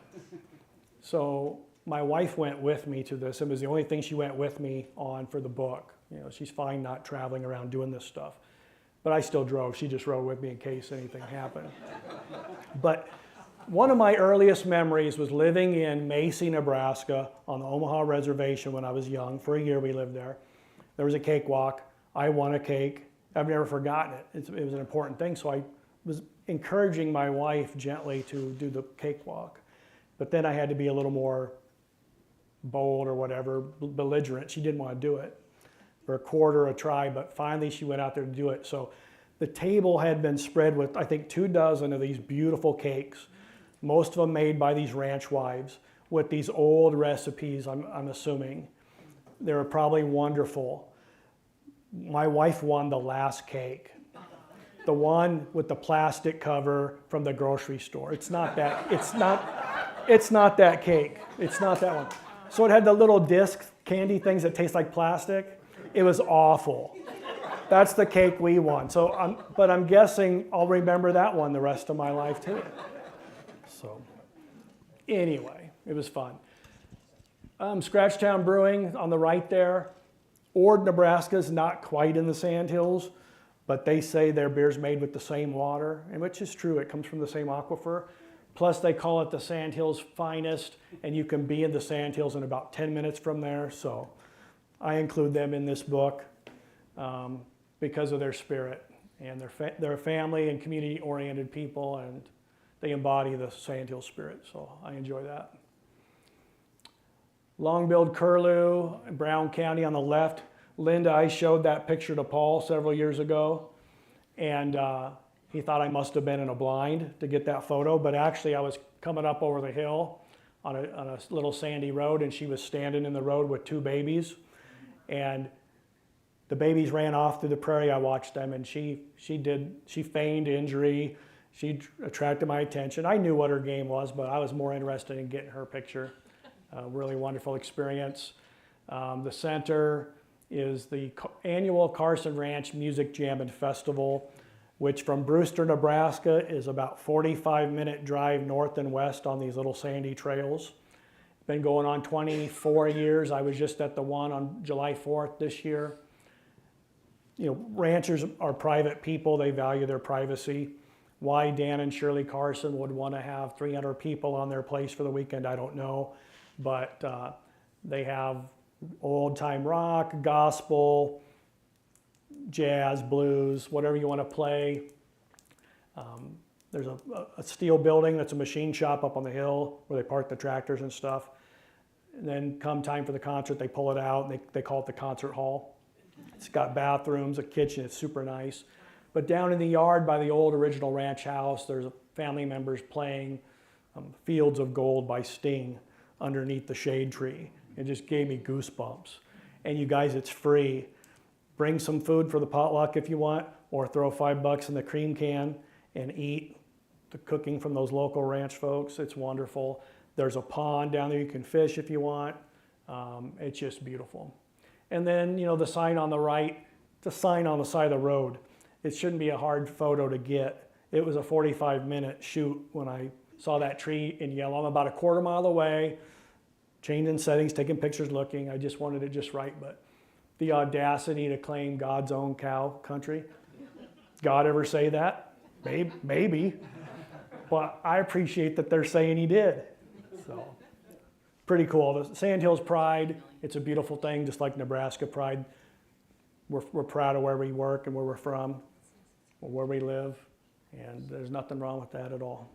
So my wife went with me to this. It was the only thing she went with me on for the book. You know, she's fine not traveling around doing this stuff. But I still drove. She just rode with me in case anything happened. But one of my earliest memories was living in Macy, Nebraska on the Omaha Reservation when I was young. For a year we lived there. There was a cakewalk. I won a cake. I've never forgotten it. It was an important thing. So I was encouraging my wife gently to do the cakewalk. But then I had to be a little more bold or whatever, belligerent. She didn't want to do it for a quarter a try, but finally she went out there to do it. So the table had been spread with, I think, 24 of these beautiful cakes, most of them made by these ranch wives with these old recipes, I'm assuming. They were probably wonderful. My wife won the last cake. The one with the plastic cover from the grocery store. It's not that cake. It's not that one. So it had the little disc candy things that taste like plastic. It was awful. That's the cake we won. So, but I'm guessing I'll remember that one the rest of my life too. So, anyway, it was fun. Scratchtown Brewing on the right there. Ord, Nebraska is not quite in the Sandhills, but they say their beer's made with the same water, and which is true. It comes from the same aquifer. Plus, they call it the Sandhills Finest, and you can be in the Sandhills in about 10 minutes from there. So I include them in this book because of their spirit. And they're a family and community-oriented people, and they embody the Sandhill spirit. So I enjoy that. Long-billed curlew, Brown County on the left. Linda, I showed that picture to Paul several years ago, and he thought I must have been in a blind to get that photo, but actually I was coming up over the hill on a little sandy road, and she was standing in the road with 2 babies, and the babies ran off through the prairie. I watched them, and she feigned injury. She attracted my attention. I knew what her game was, but I was more interested in getting her picture. Really wonderful experience. The center is the annual Carson Ranch Music Jam and Festival, which from Brewster, Nebraska is about 45-minute drive north and west on these little sandy trails. Been going on 24 years. I was just at the one on July 4th this year. You know, ranchers are private people. They value their privacy. Why Dan and Shirley Carson would want to have 300 people on their place for the weekend, I don't know. But they have old-time rock, gospel, jazz, blues, whatever you want to play. There's a steel building that's a machine shop up on the hill where they park the tractors and stuff. And then come time for the concert, they pull it out, and they call it the concert hall. It's got bathrooms, a kitchen, it's super nice. But down in the yard by the old original ranch house, there's family members playing Fields of Gold by Sting underneath the shade tree. It just gave me goosebumps. And you guys, it's free. Bring some food for the potluck if you want, or throw $5 in the cream can and eat the cooking from those local ranch folks. It's wonderful. There's a pond down there you can fish if you want. It's just beautiful. And then, you know, the sign on the right, the sign on the side of the road. It shouldn't be a hard photo to get. It was a 45-minute shoot when I saw that tree in yellow. I'm about a quarter mile away, changing settings, taking pictures, looking. I just wanted it just right, but the audacity to claim God's own cow country. God ever say that? Maybe. But I appreciate that they're saying he did. So, pretty cool. The Sandhills Pride, it's a beautiful thing, just like Nebraska Pride. We're proud of where we work and where we're from, or where we live, and there's nothing wrong with that at all.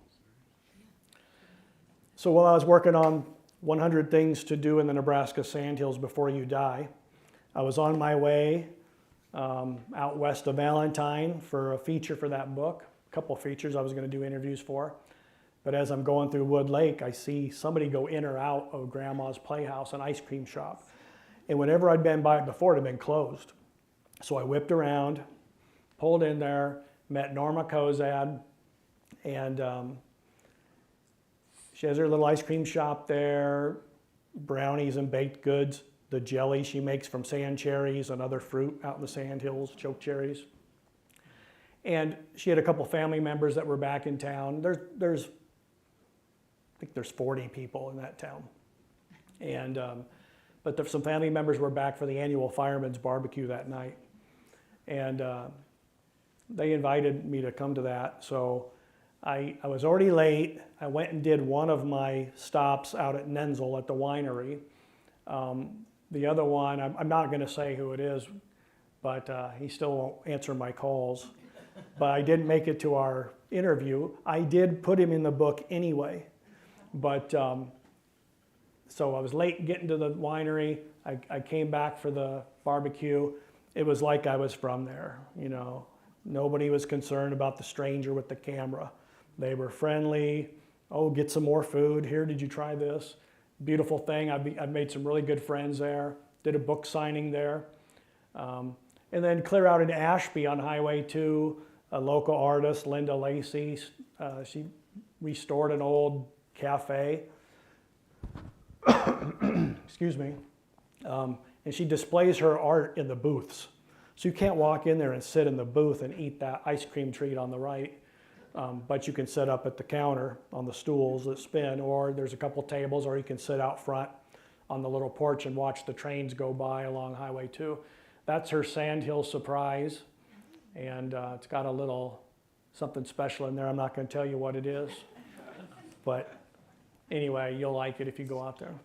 So while I was working on 100 Things to Do in the Nebraska Sandhills Before You Die. I was on my way out west of Valentine for a feature for that book, a couple of features I was going to do interviews for. But as I'm going through Wood Lake, I see somebody go in or out of Grandma's Playhouse, an ice cream shop. And whenever I'd been by it before, it had been closed. So I whipped around, pulled in there, met Norma Kozad, and she has her little ice cream shop there, brownies and baked goods, the jelly she makes from sand cherries and other fruit out in the sandhills, choke cherries. And she had a couple family members that were back in town. I think there's 40 people in that town. And, but some family members were back for the annual fireman's barbecue that night. And they invited me to come to that. So I was already late. I went and did one of my stops out at Nenzel at the winery. The other one, I'm not going to say who it is, but he still won't answer my calls. But I didn't make it to our interview. I did put him in the book anyway. But so I was late getting to the winery. I came back for the barbecue. It was like I was from there, you know. Nobody was concerned about the stranger with the camera. They were friendly. Oh, get some more food. Here, did you try this? Beautiful thing. I've made some really good friends there. Did a book signing there. And then clear out in Ashby on Highway 2, a local artist, Linda Lacey, she restored an old cafe. Excuse me. And she displays her art in the booths. So you can't walk in there and sit in the booth and eat that ice cream treat on the right, but you can sit up at the counter on the stools that spin, or there's a couple tables, or you can sit out front on the little porch and watch the trains go by along Highway 2. That's her Sandhill surprise, and it's got a little something special in there. I'm not going to tell you what it is, but anyway, you'll like it if you go out there.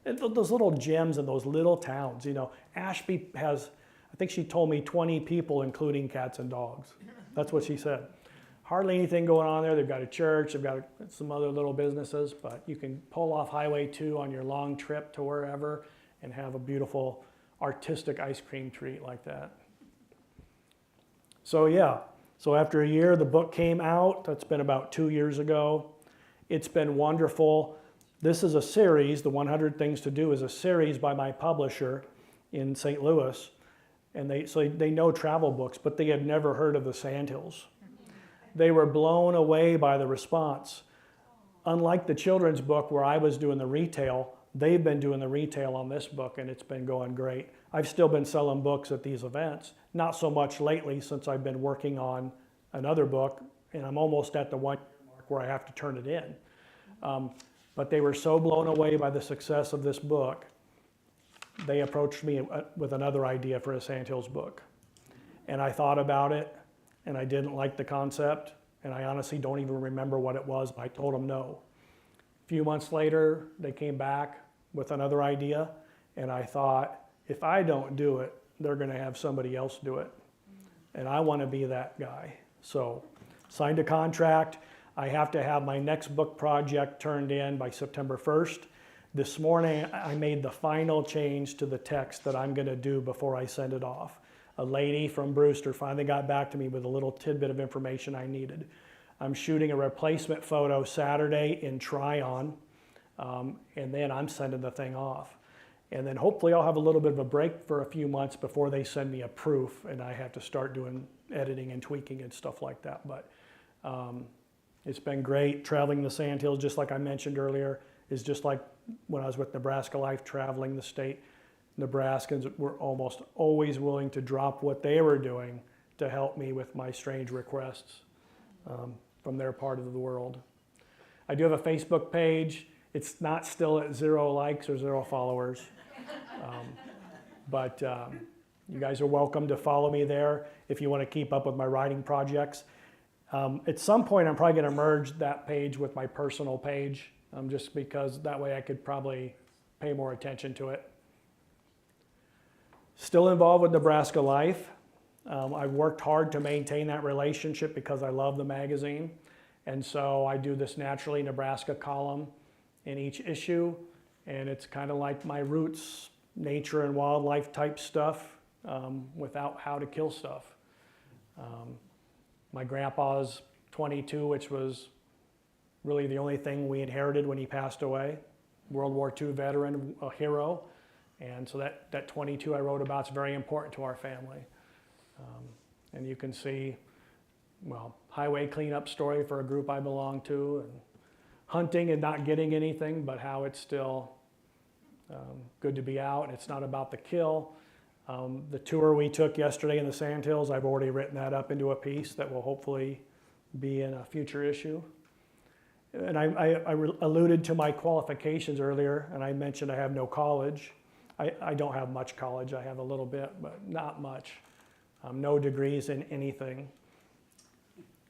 And those little gems in those little towns, you know, Ashby has, I think she told me 20 people, including cats and dogs. That's what she said. Hardly anything going on there. They've got a church, they've got some other little businesses, but you can pull off Highway 2 on your long trip to wherever and have a beautiful artistic ice cream treat like that. So yeah, so after a year, the book came out. That's been about 2 years ago. It's been wonderful. This is a series, the 100 Things to Do is a series by my publisher in St. Louis. And they know travel books, but they had never heard of the Sandhills. They were blown away by the response. Unlike the children's book where I was doing the retail, they've been doing the retail on this book, and it's been going great. I've still been selling books at these events, not so much lately since I've been working on another book, and I'm almost at the 1 year mark where I have to turn it in. But they were so blown away by the success of this book, they approached me with another idea for a Sandhills book. And I thought about it, and I didn't like the concept, and I honestly don't even remember what it was. I told them no. A few months later, they came back with another idea, and I thought, if I don't do it, they're going to have somebody else do it. And I want to be that guy. So, signed a contract. I have to have my next book project turned in by September 1st. This morning, I made the final change to the text that I'm going to do before I send it off. A lady from Brewster finally got back to me with a little tidbit of information I needed. I'm shooting a replacement photo Saturday in Tryon, and then I'm sending the thing off. And then hopefully I'll have a little bit of a break for a few months before they send me a proof, and I have to start doing editing and tweaking and stuff like that. But it's been great. Traveling the Sandhills, just like I mentioned earlier, is just like when I was with Nebraska Life traveling the state. Nebraskans were almost always willing to drop what they were doing to help me with my strange requests from their part of the world. I do have a Facebook page. It's not still at 0 likes or 0 followers, but you guys are welcome to follow me there if you want to keep up with my writing projects. At some point, I'm probably going to merge that page with my personal page, just because that way I could probably pay more attention to it. Still involved with Nebraska Life. I've worked hard to maintain that relationship because I love the magazine. And so I do this Naturally Nebraska column in each issue. And it's kind of like my roots, nature and wildlife type stuff, without how to kill stuff. My grandpa's 22, which was really the only thing we inherited when he passed away. World War II veteran, a hero. And so that 22 I wrote about is very important to our family. And you can see, well, highway cleanup story for a group I belong to, and hunting and not getting anything, but how it's still good to be out. It's not about the kill. The tour we took yesterday in the Sandhills, I've already written that up into a piece that will hopefully be in a future issue. And I alluded to my qualifications earlier, and I mentioned I have no college. I don't have much college. I have a little bit, but not much. No degrees in anything.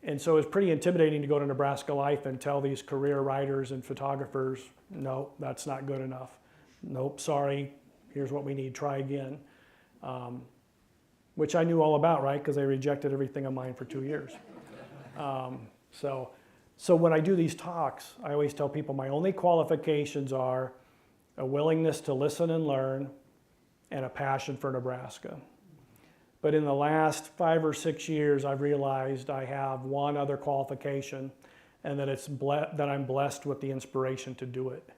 And so it's pretty intimidating to go to Nebraska Life and tell these career writers and photographers, no, that's not good enough. Nope, sorry, here's what we need, try again. Which I knew all about, right? Because they rejected everything of mine for 2 years. So when I do these talks, I always tell people my only qualifications are a willingness to listen and learn and a passion for Nebraska. But in the last 5 or 6 years, I've realized I have one other qualification, and that that I'm blessed with the inspiration to do it.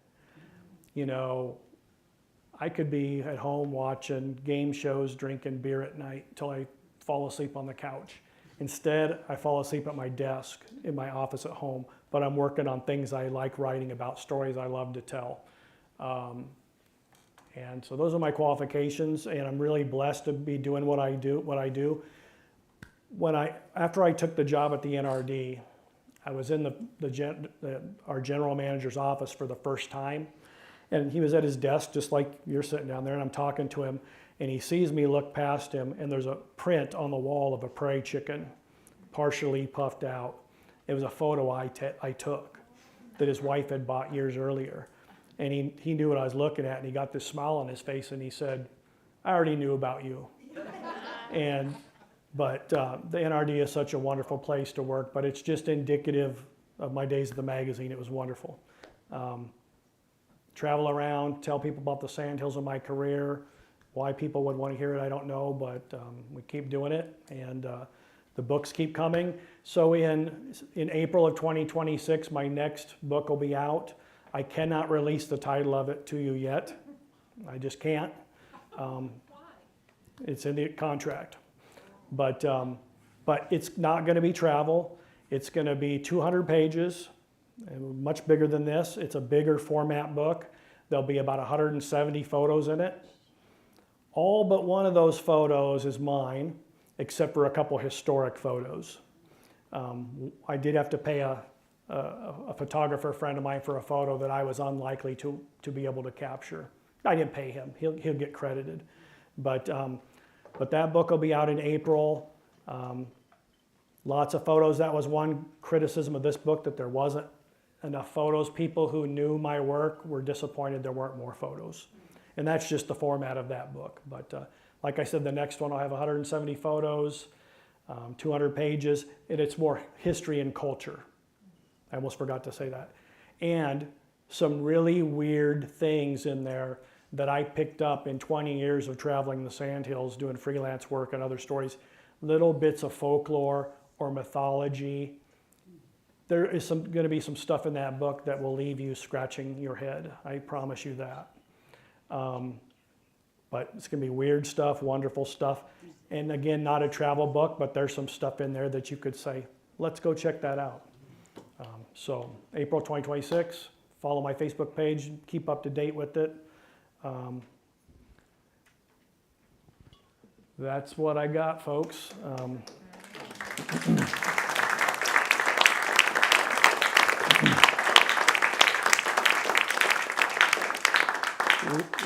You know, I could be at home watching game shows, drinking beer at night until I fall asleep on the couch. Instead, I fall asleep at my desk in my office at home, but I'm working on things I like writing about, stories I love to tell. And so those are my qualifications, and I'm really blessed to be doing what I do. After I took the job at the NRD, I was in our general manager's office for the first time, and he was at his desk just like you're sitting down there, and I'm talking to him, and he sees me look past him, and there's a print on the wall of a prairie chicken, partially puffed out. It was a photo I took that his wife had bought years earlier. And he knew what I was looking at, and he got this smile on his face, and he said, I already knew about you. But the NRD is such a wonderful place to work, but it's just indicative of my days at the magazine. It was wonderful. Travel around, tell people about the Sandhills of my career. Why people would want to hear it, I don't know, but we keep doing it, and the books keep coming. So in April of 2026, my next book will be out. I cannot release the title of it to you yet. I just can't. Why? It's in the contract. But it's not going to be travel. It's going to be 200 pages, much bigger than this. It's a bigger format book. There'll be about 170 photos in it. All but one of those photos is mine, except for a couple historic photos. I did have to pay a photographer friend of mine for a photo that I was unlikely to be able to capture. I didn't pay him. He'll get credited. But that book will be out in April. Lots of photos. That was one criticism of this book, that there wasn't enough photos. People who knew my work were disappointed there weren't more photos. And that's just the format of that book. But like I said, the next one will have 170 photos, 200 pages, and it's more history and culture. I almost forgot to say that. And some really weird things in there that I picked up in 20 years of traveling the Sandhills, doing freelance work and other stories. Little bits of folklore or mythology. There is going to be some stuff in that book that will leave you scratching your head. I promise you that. But it's going to be weird stuff, wonderful stuff. And again, not a travel book, but there's some stuff in there that you could say, let's go check that out. So April 2026, follow my Facebook page, keep up to date with it. That's what I got, folks.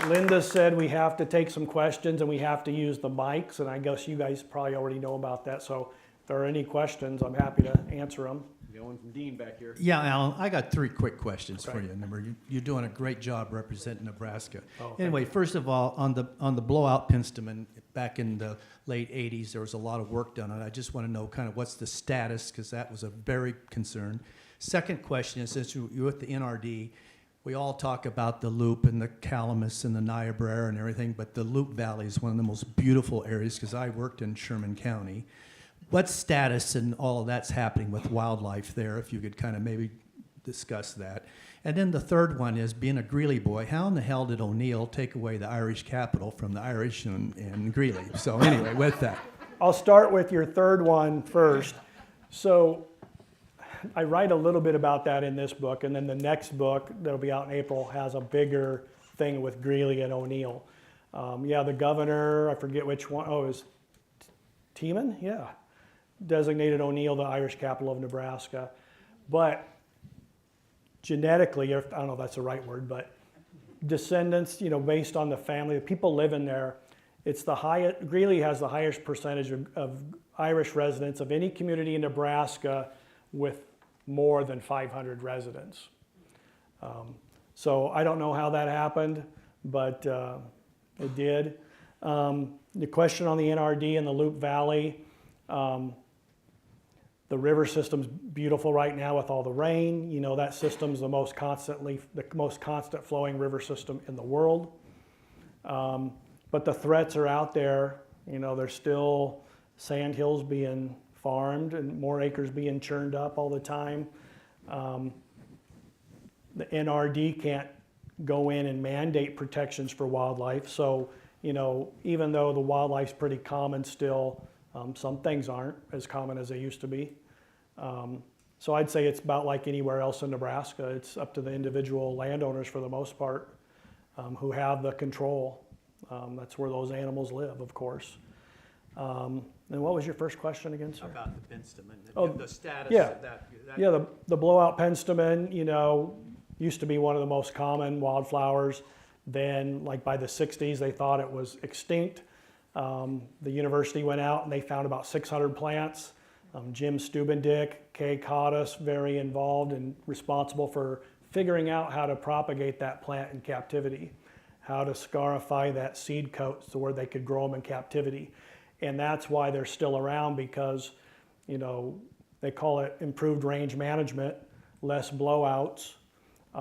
Linda said we have to take some questions and we have to use the mics, and I guess you guys probably already know about that. So if there are any questions, I'm happy to answer them. Got one from Dean back here. Yeah, Alan, I got 3 quick questions Okay. for you. Number, you're doing a great job representing Nebraska. Oh, Anyway, first of all, on the blowout Pinstaman back in the late 80s, there was a lot of work done on it. I just want to know kind of what's the status, because that was a very concern. Second question is, since you're at the NRD, we all talk about the Loop and the Calamus and the Niobrara and everything, but the Loop Valley is one of the most beautiful areas because I worked in Sherman County. What status and all of that's happening with wildlife there, if you could kind of maybe discuss that. And then the third one is, being a Greeley boy, how in the hell did O'Neill take away the Irish capital from the Irish and Greeley? So anyway, with that. I'll start with your third one first. So I write a little bit about that in this book, and then the next book that'll be out in April has a bigger thing with Greeley and O'Neill. Yeah, the governor, I forget which one, oh, it was Tiemann? Yeah. Designated O'Neill the Irish capital of Nebraska. But genetically, I don't know if that's the right word, but descendants, based on the family, the people living there, it's the highest, Greeley has the highest percentage of Irish residents of any community in Nebraska with more than 500 residents. So I don't know how that happened, but it did. The question on the NRD and the Loop Valley, the river system's beautiful right now with all the rain. That system's the most constant flowing river system in the world. But the threats are out there. There's still sand hills being farmed and more acres being churned up all the time. The NRD can't go in and mandate protections for wildlife. So, even though the wildlife's pretty common still, some things aren't as common as they used to be. So I'd say it's about like anywhere else in Nebraska. It's up to the individual landowners for the most part, who have the control. That's where those animals live, of course. And what was your first question again, sir? About the penstemon, Oh, the status yeah. of that. Yeah, the blowout penstemon, used to be one of the most common wildflowers. Then, like by the 60s, they thought it was extinct. The university went out and they found about 600 plants. Jim Stubendick, Kay Cottis, very involved and responsible for figuring out how to propagate that plant in captivity, how to scarify that seed coat so where they could grow them in captivity. And that's why they're still around, because, they call it improved range management, less blowouts,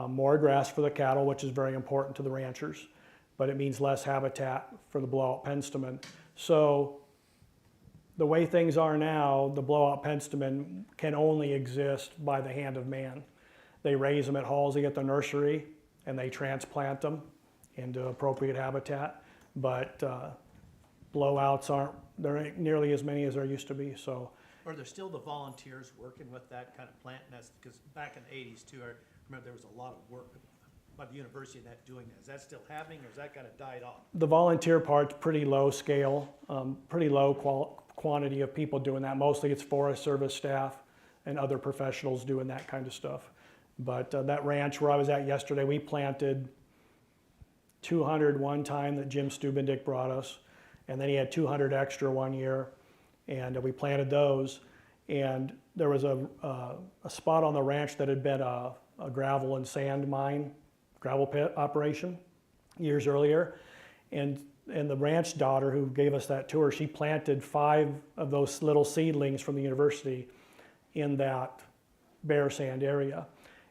more grass for the cattle, which is very important to the ranchers, but it means less habitat for the blowout penstemon. So the way things are now, the blowout penstemon can only exist by the hand of man. They raise them at Halsey at the nursery and they transplant them into appropriate habitat, but blowouts there ain't nearly as many as there used to be. So Are there still the volunteers working with that kind of plant nest? Because back in the 80s too, I remember there was a lot of work by the university in that doing that. Is that still happening, or has that kind of died off? the volunteer part's pretty low scale, pretty low quantity of people doing that. Mostly it's Forest Service staff and other professionals doing that kind of stuff. But that ranch where I was at yesterday, we planted 200 one time that Jim Stubendick brought us, and then he had 200 extra one year, and we planted those. And there was a spot on the ranch that had been a gravel and sand mine, gravel pit operation years earlier. And the ranch daughter who gave us that tour, she planted 5 of those little seedlings from the university in that bare sand area.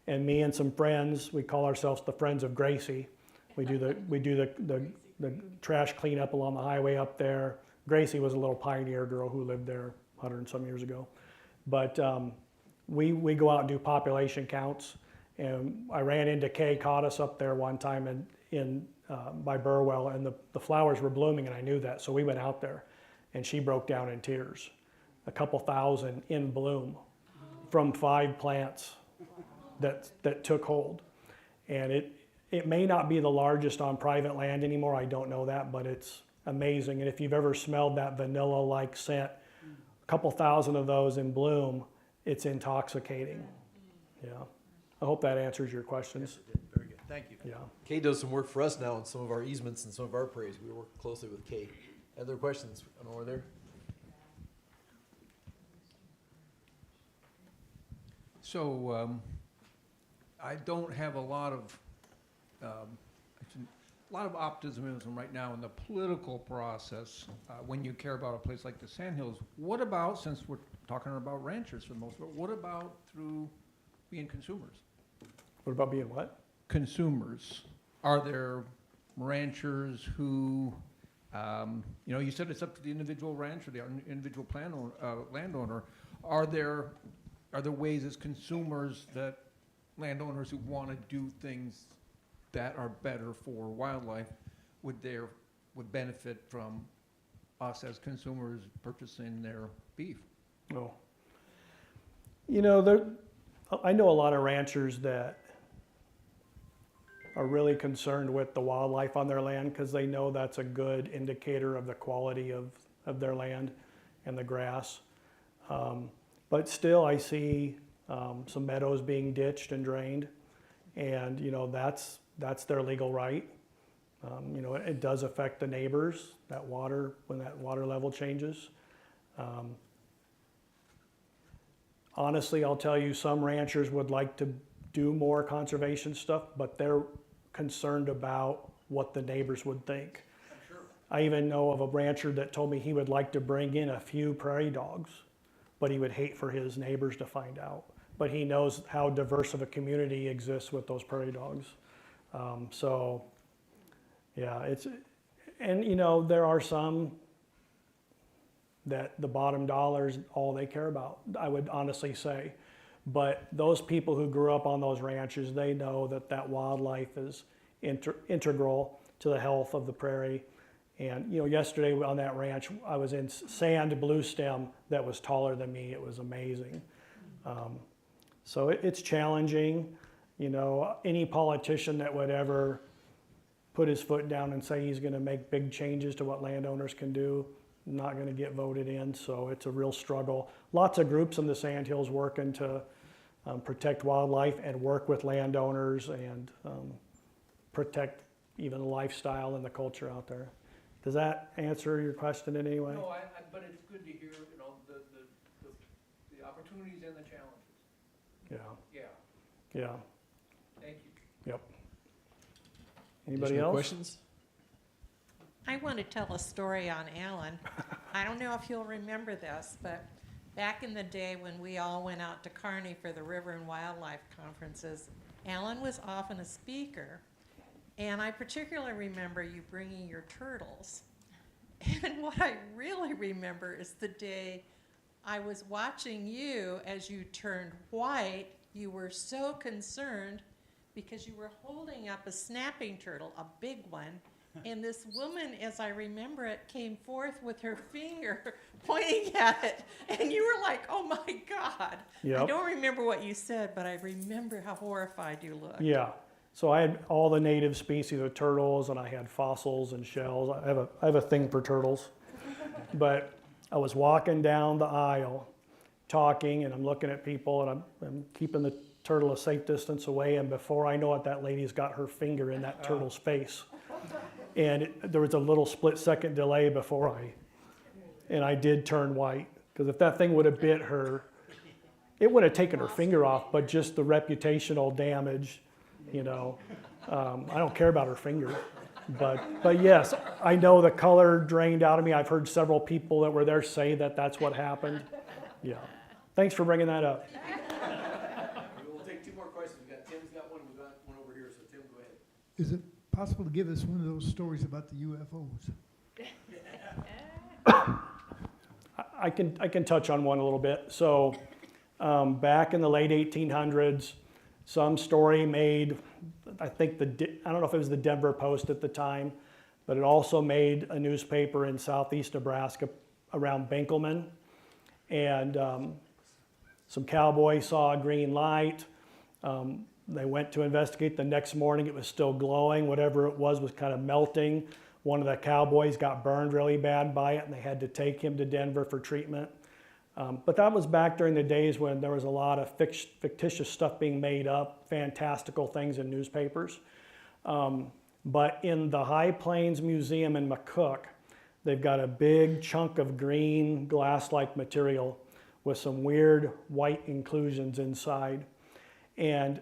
And me and some friends, we call ourselves the Friends of Gracie. We do the trash cleanup along the highway up there. Gracie was a little pioneer girl who lived there 100 and some years ago. But we go out and do population counts. And I ran into Kay Cottis up there one time by Burwell, and the flowers were blooming, and I knew that. So we went out there, and she broke down in tears. A couple thousand in bloom from 5 plants that took hold. And it may not be the largest on private land anymore, I don't know that, but it's amazing. And if you've ever smelled that vanilla-like scent, a couple thousand of those in bloom, it's intoxicating. Yeah. I hope that answers your questions. Yes, it did. Very good. Thank you. Yeah. Kay does some work for us now on some of our easements and some of our prairies. We work closely with Kay. Other questions over there? So I don't have a lot of optimism right now in the political process when you care about a place like the Sandhills. What about, since we're talking about ranchers for the most part, what about through being consumers? What about being what? consumers? Are there ranchers who, you said it's up to the individual rancher, the individual landowner. Are there ways as consumers that landowners who want to do things that are better for wildlife would benefit from us as consumers purchasing their beef? Oh. I know a lot of ranchers that are really concerned with the wildlife on their land because they know that's a good indicator of the quality of their land and the grass. But still, I see some meadows being ditched and drained, and that's their legal right. It does affect the neighbors, when that water level changes. Honestly, I'll tell you, some ranchers would like to do more conservation stuff, but they're concerned about what the neighbors would think. Sure. I even know of a rancher that told me he would like to bring in a few prairie dogs, but he would hate for his neighbors to find out. But he knows how diverse of a community exists with those prairie dogs. There are some that the bottom dollar is all they care about, I would honestly say. But those people who grew up on those ranches, they know that wildlife is integral to the health of the prairie. And yesterday on that ranch, I was in sand blue stem that was taller than me. It was amazing. So it's challenging. Any politician that would ever put his foot down and say he's going to make big changes to what landowners can do, not going to get voted in. So it's a real struggle. Lots of groups in the Sandhills working to protect wildlife and work with landowners and protect even the lifestyle and the culture out there. Does that answer your question in any way? No, but it's good to hear, the opportunities and the challenges. Yeah. Yeah, Yeah. thank you. Yep. Anybody Additional else? questions? I want to tell a story on Alan. I don't know if you'll remember this, but back in the day when we all went out to Kearney for the River and Wildlife Conferences, Alan was often a speaker. And I particularly remember you bringing your turtles. And what I really remember is the day I was watching you as you turned white. You were so concerned because you were holding up a snapping turtle, a big one. And this woman, as I remember it, came forth with her finger pointing at it. And you were like, oh my God. Yep. I don't remember what you said, but I remember how horrified you looked. Yeah. So I had all the native species of turtles, and I had fossils and shells. I have a thing for turtles. But I was walking down the aisle talking, and I'm looking at people, and I'm keeping the turtle a safe distance away, and before I know it, that lady's got her finger in that turtle's face. And there was a little split-second delay before I did turn white, because if that thing would have bit her, it would have taken her finger off, but just the reputational damage, I don't care about her finger. But yes, I know the color drained out of me. I've heard several people that were there say that that's what happened. Yeah. Thanks for bringing that up. We'll take two more questions. Tim's got one. We've got one over here. So Tim, go ahead. Is it possible to give us one of those stories about the UFOs? I can touch on one a little bit. So back in the late 1800s, some story made, I think I don't know if it was the Denver Post at the time, but it also made a newspaper in southeast Nebraska around Benkelman. And some cowboys saw a green light. They went to investigate. The next morning it was still glowing. Whatever it was kind of melting. One of the cowboys got burned really bad by it, and they had to take him to Denver for treatment. But that was back during the days when there was a lot of fictitious stuff being made up, fantastical things in newspapers. But in the High Plains Museum in McCook, they've got a big chunk of green glass-like material with some weird white inclusions inside. And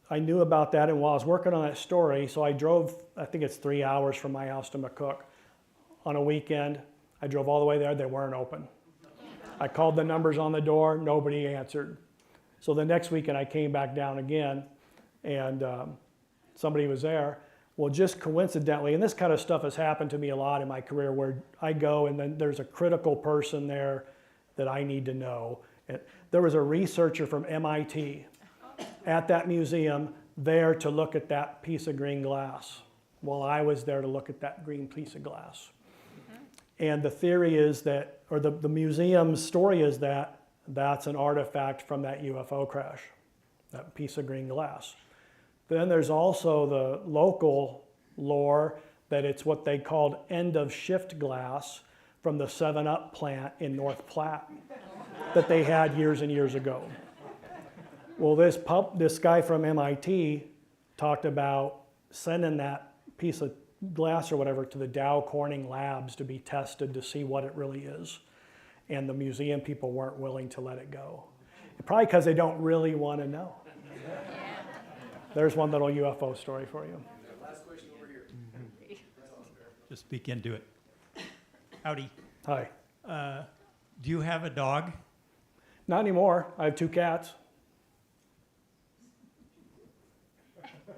I knew about that, and while I was working on that story, so I drove, I think it's 3 hours from my house to McCook. On a weekend, I drove all the way there, they weren't open. I called the numbers on the door, nobody answered. So the next weekend I came back down again, and somebody was there. Well, just coincidentally, and this kind of stuff has happened to me a lot in my career, where I go and then there's a critical person there that I need to know. And there was a researcher from MIT at that museum there to look at that piece of green glass while I was there to look at that green piece of glass. And the theory is that, or the museum's story is that that's an artifact from that UFO crash, that piece of green glass. Then there's also the local lore that it's what they called end of shift glass from the 7-Up plant in North Platte that they had years and years ago. Well, this guy from MIT talked about sending that piece of glass or whatever to the Dow Corning labs to be tested to see what it really is. And the museum people weren't willing to let it go. Probably because they don't really want to know. There's one little UFO story for you. Last question over here. Just speak into it. Howdy. Hi. Do you have a dog? Not anymore. I have 2 cats.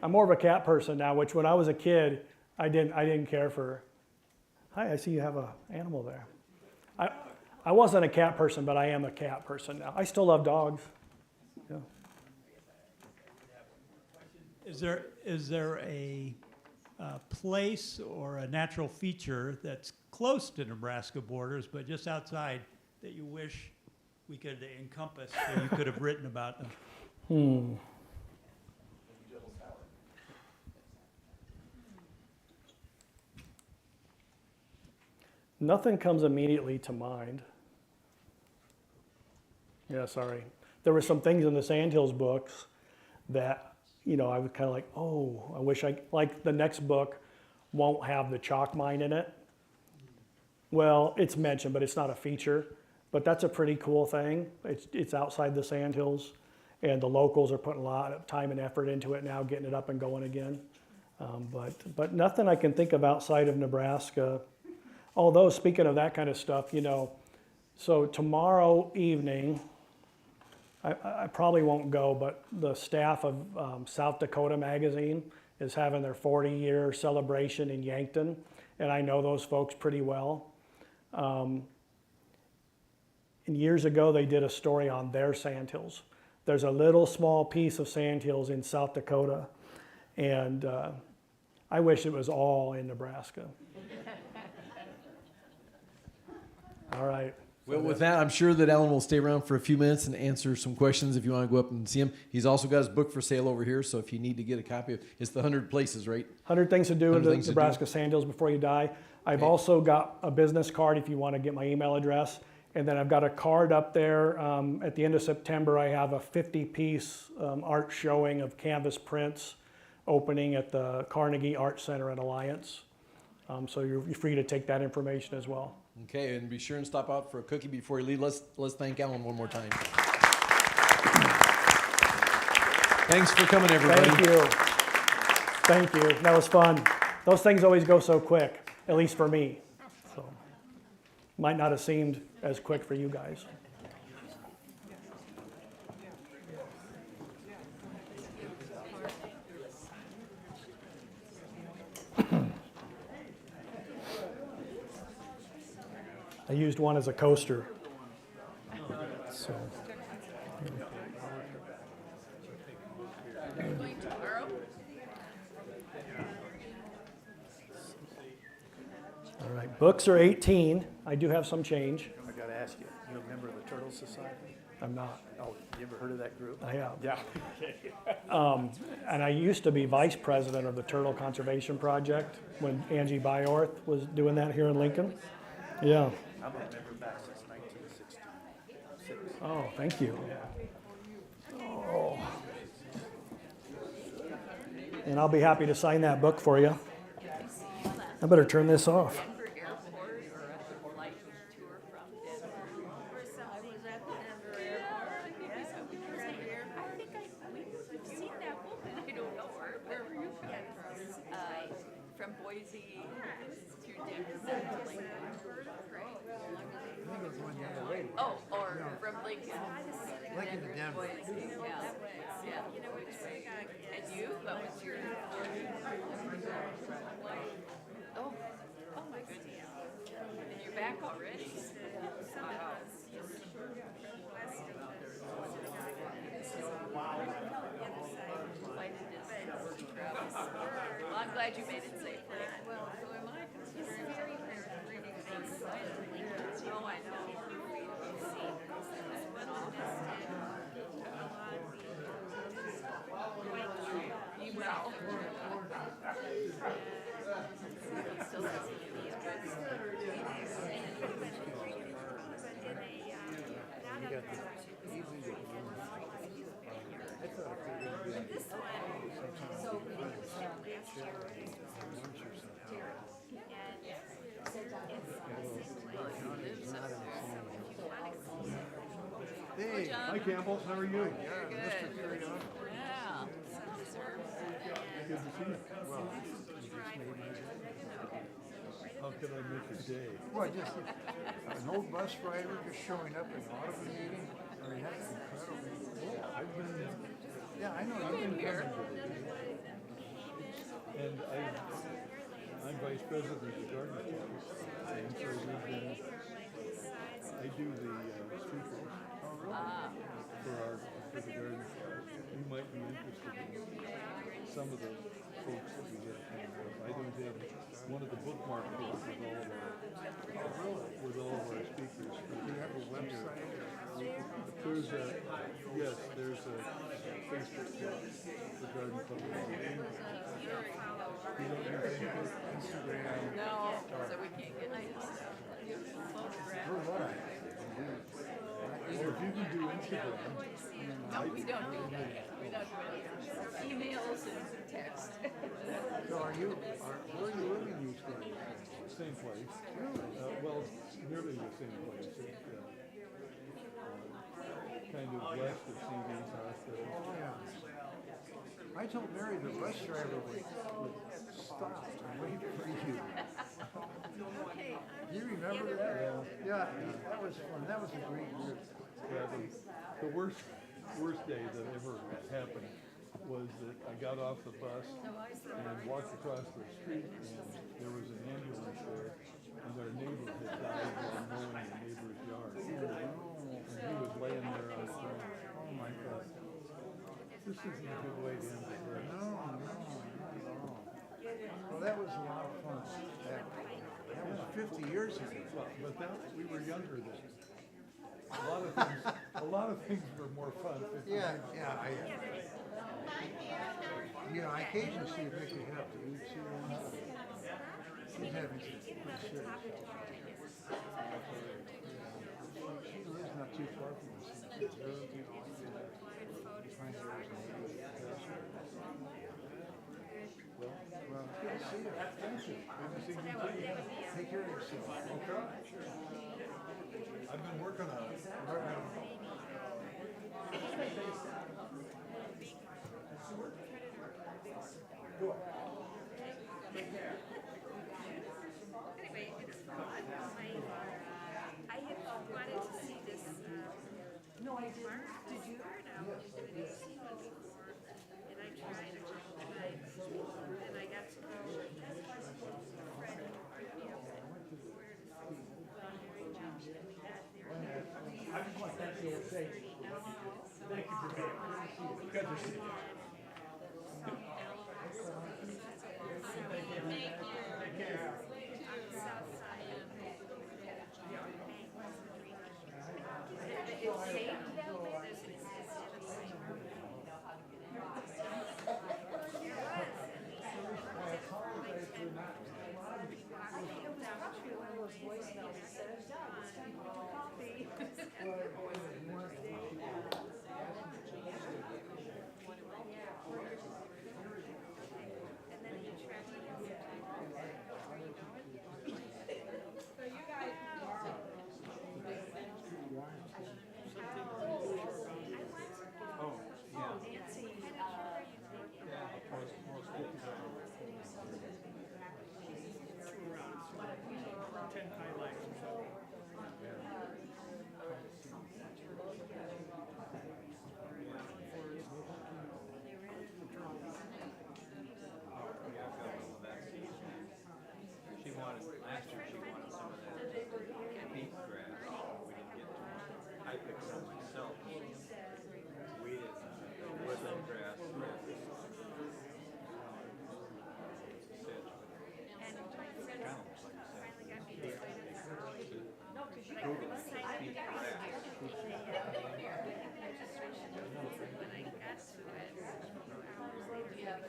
I'm more of a cat person now, which when I was a kid, I didn't care for. Hi, I see you have an animal there. I wasn't a cat person, but I am a cat person now. I still love dogs. Yeah. Is there a place or a natural feature that's close to Nebraska borders, but just outside, that you wish we could encompass, so you could have written about them? Nothing comes immediately to mind. Yeah, sorry. There were some things in the Sandhills books that, I was kind of like, oh, I wish like the next book won't have the chalk mine in it. Well, it's mentioned, but it's not a feature. But that's a pretty cool thing. It's outside the Sandhills, and the locals are putting a lot of time and effort into it now, getting it up and going again. But nothing I can think of outside of Nebraska. Although, speaking of that kind of stuff, so tomorrow evening, I probably won't go, but the staff of South Dakota Magazine is having their 40-year celebration in Yankton, and I know those folks pretty well. And years ago, they did a story on their sandhills. There's a little small piece of sandhills in South Dakota, and I wish it was all in Nebraska. All right. Well, with that, I'm sure that Alan will stay around for a few minutes and answer some questions if you want to go up and see him. He's also got his book for sale over here, so if you need to get a copy of it's the 100 Places, right? 100 Things to Do with 100 the Things to Nebraska Sandhills Before You Die. I've Okay. also got a business card if you want to get my email address. And then I've got a card up there. At the end of September, I have a 50-piece art showing of canvas prints opening at the Carnegie Art Center at Alliance. So you're free to take that information as well. Okay, and be sure and stop out for a cookie before you leave. Let's thank Alan one more time. Thanks for coming, everybody. Thank you. Thank you. That was fun. Those things always go so quick, at least for me. So might not have seemed as quick for you guys. I used one as a coaster. So. All right, books are 18. I do have some change. I gotta ask you, you a member of the Turtle Society? I'm not. Oh, you ever heard of that group? I have. Yeah. And I used to be vice president of the Turtle Conservation Project when Angie Byorth was doing that here in Lincoln. Yeah. I'm a member back since 1966. Oh, thank you. Oh. And I'll be happy to sign that book for you. I better turn this off. From Boise to Denver to Lincoln. Oh, or from Lincoln. Lincoln to Denver. Boise, yeah. Yeah. You know which way? And you? What was your? Oh, oh my goodness. And you're back already? Wow. Life is travels. Well, I'm glad you made it safely. Well, so am I, because it's very rare to reading things. Oh, I know. You will. Still listening to these books. Hey, hi Campbell, how are you? Good. Yeah. Good to see you. Well, how can I make your day? Well, just an old bus driver just showing up in an Audubon meeting. I mean, that's incredible. Yeah, I've been, yeah, I know, you've been here. And I'm vice president of the garden club. And so we've been, I do the speakers for the garden club. You might be interested in some of the folks that we get coming up. I don't have one of the bookmark books with all of our speakers. Do you have a website? There's a there's a Facebook page, the Garden Club. You don't use Facebook, Instagram? No, so we can't get any stuff. For what? Or if you can do Instagram. No, we don't do that. We don't do anything. Emails and text. So where are you living these days? Same place. Really? Well, nearly the same place. Kind of west of CD's hospital. Oh, yeah. I told Mary the bus driver would stop and wait for you. Do you remember that? Yeah, that was fun. That was a great group. Yeah, the worst day that ever happened was that I got off the bus and walked across the street, and there was an ambulance there, and our neighbor had died while mowing the neighbor's yard. And he was laying there on the ground. Oh my God. This isn't a good way to end the day. No, not at all. Well, that was a lot of fun. That was 50 years ago. But we were younger then. A lot of things were more fun. Yeah. I occasionally see Vicky help. Do you see her? She's having some serious. She lives not too far from us. Well, good to see you. Thank you. Good to see you too. Take care of yourself. Okay? I've been working on it. Go on. Anyway, it's fun. I had wanted to see this. No, I didn't. Did you? I didn't see one before, and I tried a couple times, and I got to go. Fred picked me up at where to see Very Josh, and we got there. I just want that to say, thank you for being here. Good to see you.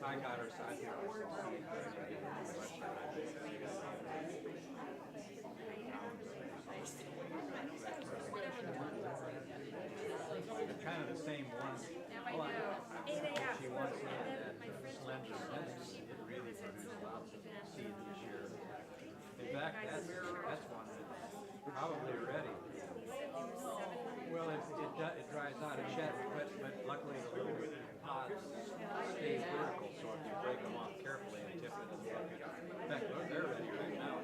my daughter's out here also skiing. They're kind of the same one. Now I know, 8 a.m. She wants And that then my friend told me slender she it really was at produces some lots of event. seed this year. In fact, that's one that's probably ready. He said there were 700. Well, it dries out, it sheds, but luckily the little pods stay vertical, so if you break them off carefully and tip it, it'll look good. In fact, they're ready right now.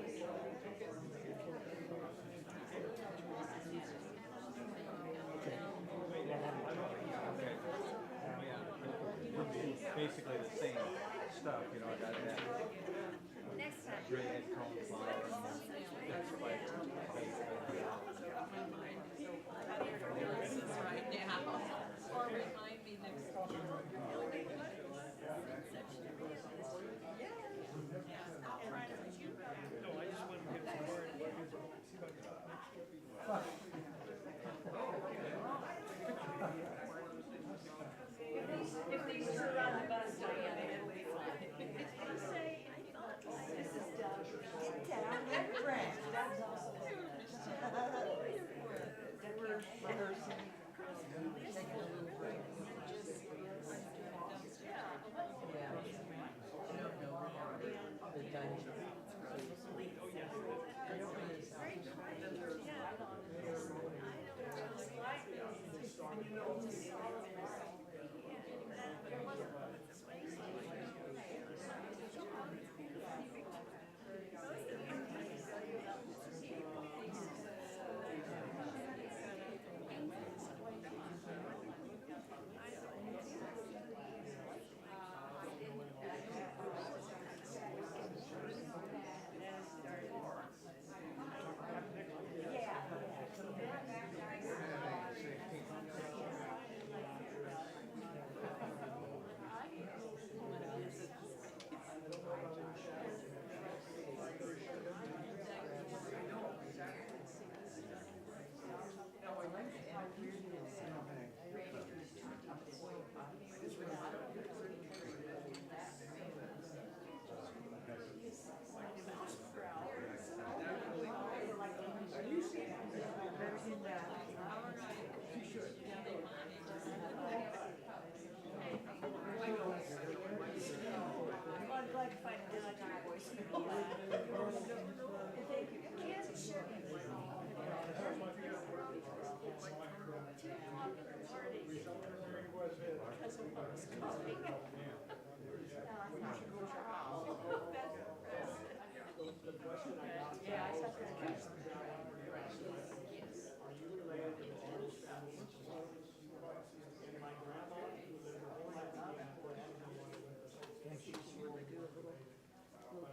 Okay. Yeah. Basically the same stuff, you know, that Next time. gray head cone flower, that's like Right now, or remind me next time. If these two are on the bus, Diana, it'll be fine. This is Doug. Get down and drag. Doug's also. We're rehearsing. Taking a little break. The dungeon. I'm glad to find a dog in your voicemail. Thank you. Kansas City. 2 o'clock in the morning. Cousin was calling.